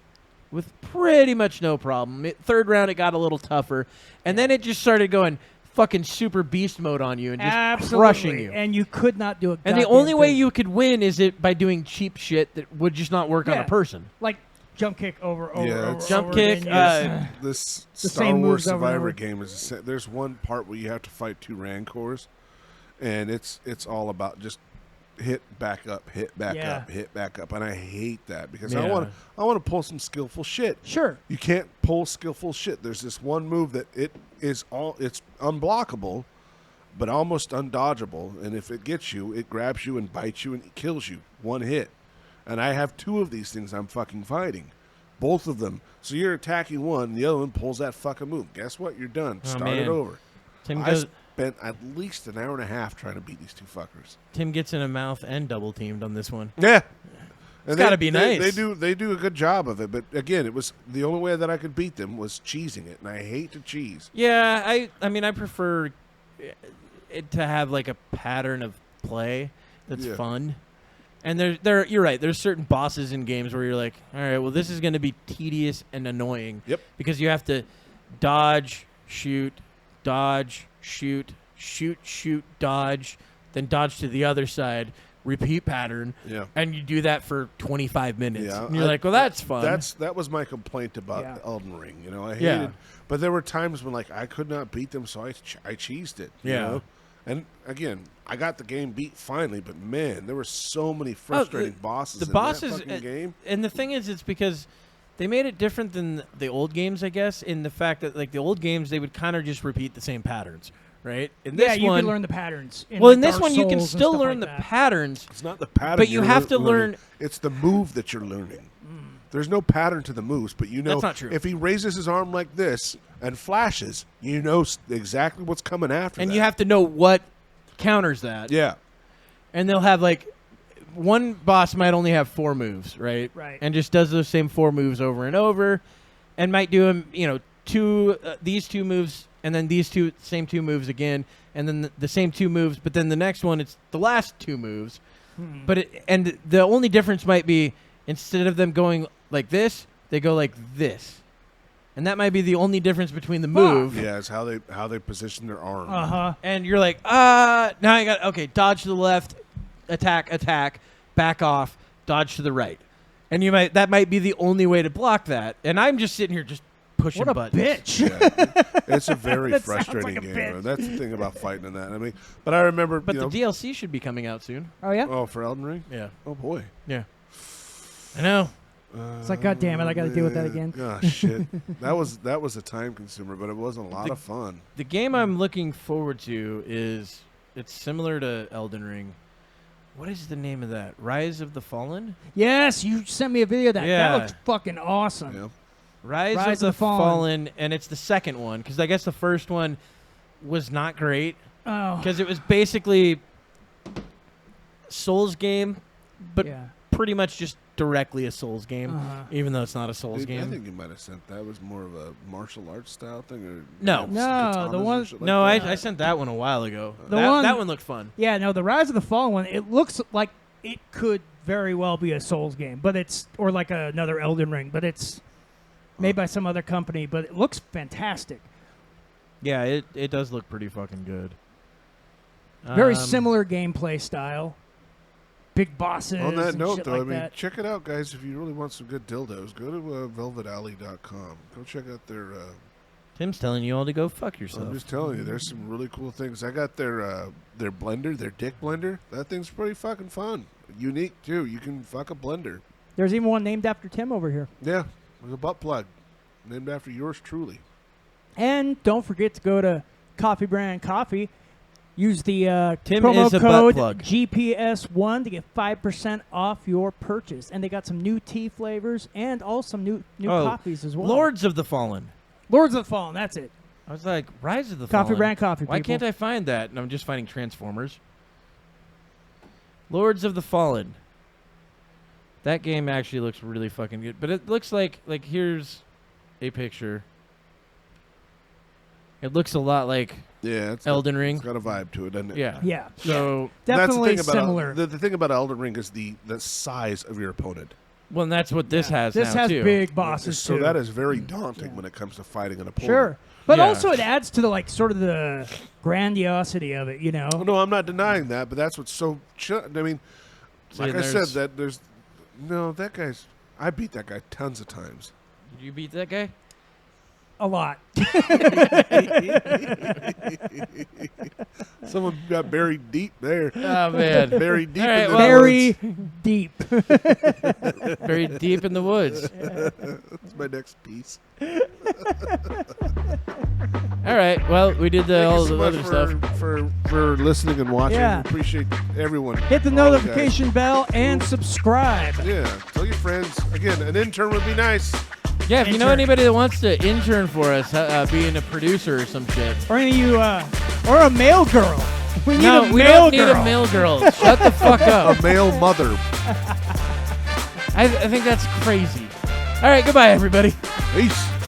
with pretty much no problem. Third round, it got a little tougher. And then it just started going fucking super beast mode on you and just Absolutely. crushing you. And you could not do a And the goddamn only way thing. you could win is it by doing cheap shit that would just not work on Yeah. a person. like jump kick over Yeah, over it's- Jump over, kick, and you This The Star same Wars moves over and Survivor over. game is there's one part where you have to fight 2 Rancors, and it's all about just hit back up, hit back Yeah. up, hit back up, and I hate that because Yeah. I want to pull some skillful shit. Sure. You can't pull skillful shit. There's this one move that it's unblockable, but almost undodgeable, and if it gets you, it grabs you and bites you and it kills you. One hit. And I have 2 of these things I'm fucking fighting. Both of them. So you're attacking one, the other one pulls that fucking move. Guess what? You're done. Oh, Start man. it over. Tim I goes. spent at least an hour and a half trying to beat these 2 fuckers. Tim gets in a mouth and double teamed on this one. Yeah. It's gotta be They nice. do a good job of it, but again, it was the only way that I could beat them was cheesing it, and I hate to cheese. Yeah, I mean I prefer it to have like a pattern of play that's Yeah. fun. And there you're right. There's certain bosses in games where you're like, all right, well this is going to be tedious and annoying. Yep. Because you have to dodge, shoot, dodge, shoot, dodge, then dodge to the other side, repeat pattern, Yeah. and you do that for 25 minutes. Yeah, And you're like, well that's fun. That was my complaint about Yeah. Elden Ring. I hated, Yeah. but there were times when like I could not beat them, so I cheesed it. You Yeah. know? And again, I got the game beat finally, but man, there were so many frustrating bosses. the in bosses that fucking game. And the thing is, it's because they made it different than the old games, I guess, in the fact that like the old games, they would kind of just repeat the same patterns, right? In this Yeah, you one, can learn the patterns. well, like in this Dark one, you can Souls and still stuff learn like the that. patterns. It's not the pattern, But you you're have to learning. learn- It's the move that you're learning. There's no pattern to the moves, but you know That's not true. if he raises his arm like this and flashes, you know exactly what's coming after. And that. you have to know what counters that. yeah. And they'll have like one boss might only have 4 moves, right? Right. And just does those same 4 moves over and over, and might do them, these 2 moves, and then these same 2 moves again, and then the same 2 moves, but then the next one it's the last 2 moves. But and the only difference might be instead of them going like this, they go like this. And that might be the only difference between the move. Yeah, it's how they position their arm. Uh-huh. And you're like, now I got, okay, dodge to the left, attack, back off, dodge to the right. And that might be the only way to block that. And I'm just sitting here just pushing What a buttons. bitch. Yeah. It's a very That sounds frustrating like a game. bitch. Bro. That's the thing about fighting in that. I mean, but I remember, But you the know, DLC should be coming out soon. Oh, yeah? oh, for Elden Ring. Yeah. Oh boy. Yeah. I know. It's like, God damn it, I got to deal with that again. Oh shit. that was a time consumer, but it was a lot of fun. The game I'm looking forward to it's similar to Elden Ring. What is the name of that? Rise of the Fallen? Yes, you sent me a video of that. Yeah. That looks fucking awesome. Yeah. Rise of the Fallen, and it's the second one, because I guess the first one was not great, Oh. because it was basically Souls game, but yeah. pretty much just directly a Souls game, even though it's not a Souls game. I think you might have sent that. It was more of a martial arts style thing, or No. No, the one- No, Like I sent that one a while ago. The That one- one looked fun. Yeah, no, the Rise of the Fallen one, it looks like it could very well be a Souls game, but it's or like another Elden Ring, but it's made by some other company, but it looks fantastic. Yeah, it does look pretty fucking good. Very similar gameplay style. Big bosses. On that and note, shit though, like I mean, that. check it out, guys. If you really want some good dildos, go to velvetalley.com. Go check out their. Tim's telling you all to go fuck I'm yourself. just telling you, there's some really cool things. I got their blender, their dick blender. That thing's pretty fucking fun. Unique too. You can fuck a blender. There's even one named after Tim over here. Yeah, with a butt plug, named after yours truly. And don't forget to go to Coffee Brand Coffee. Use the Tim promo is a butt code plug. GPS1 to get 5% off your purchase. And they got some new tea flavors and also some new coffees as well. Lords of the Fallen. Lords of the Fallen, that's it. I was like, Rise of the Coffee Fallen. Brand Coffee, Why people. can't I find that? And I'm just finding Transformers. Lords of the Fallen. That game actually looks really fucking good. But it looks like here's a picture. It looks a lot like Yeah, it's Elden Ring. It's got a vibe to it, doesn't it? Yeah. Yeah. So, Definitely That's the thing similar. About the thing about Elden Ring is the size of your opponent. well, and that's what this has This now, has too. big bosses, So too. that is very daunting when it comes to fighting an opponent. Sure. But Yeah. also it adds to the sort of the grandiosity of it, you know. Oh, no, I'm not denying that, but that's what's so. I mean, See, like I said, there's- that there's no that guy's. I beat that guy tons of times. Did you beat that guy? A lot. Someone got buried deep there. Oh, man. Buried deep All right, in the well- Very deep. Very deep in the woods. That's my next piece. All right. Well, we did Thank all you so the much other stuff. for listening and watching. Yeah. Appreciate everyone. Hit the all you guys. notification bell and subscribe. Yeah, tell your friends. Again, an intern would be nice. Yeah, if you know Intern. anybody that wants to intern for us, being a producer or some shit. Or any of you, or a male girl. We need No, a we male don't need girl. a male girl. Shut the fuck up. A male mother. I think that's crazy. All right, goodbye, everybody. Peace.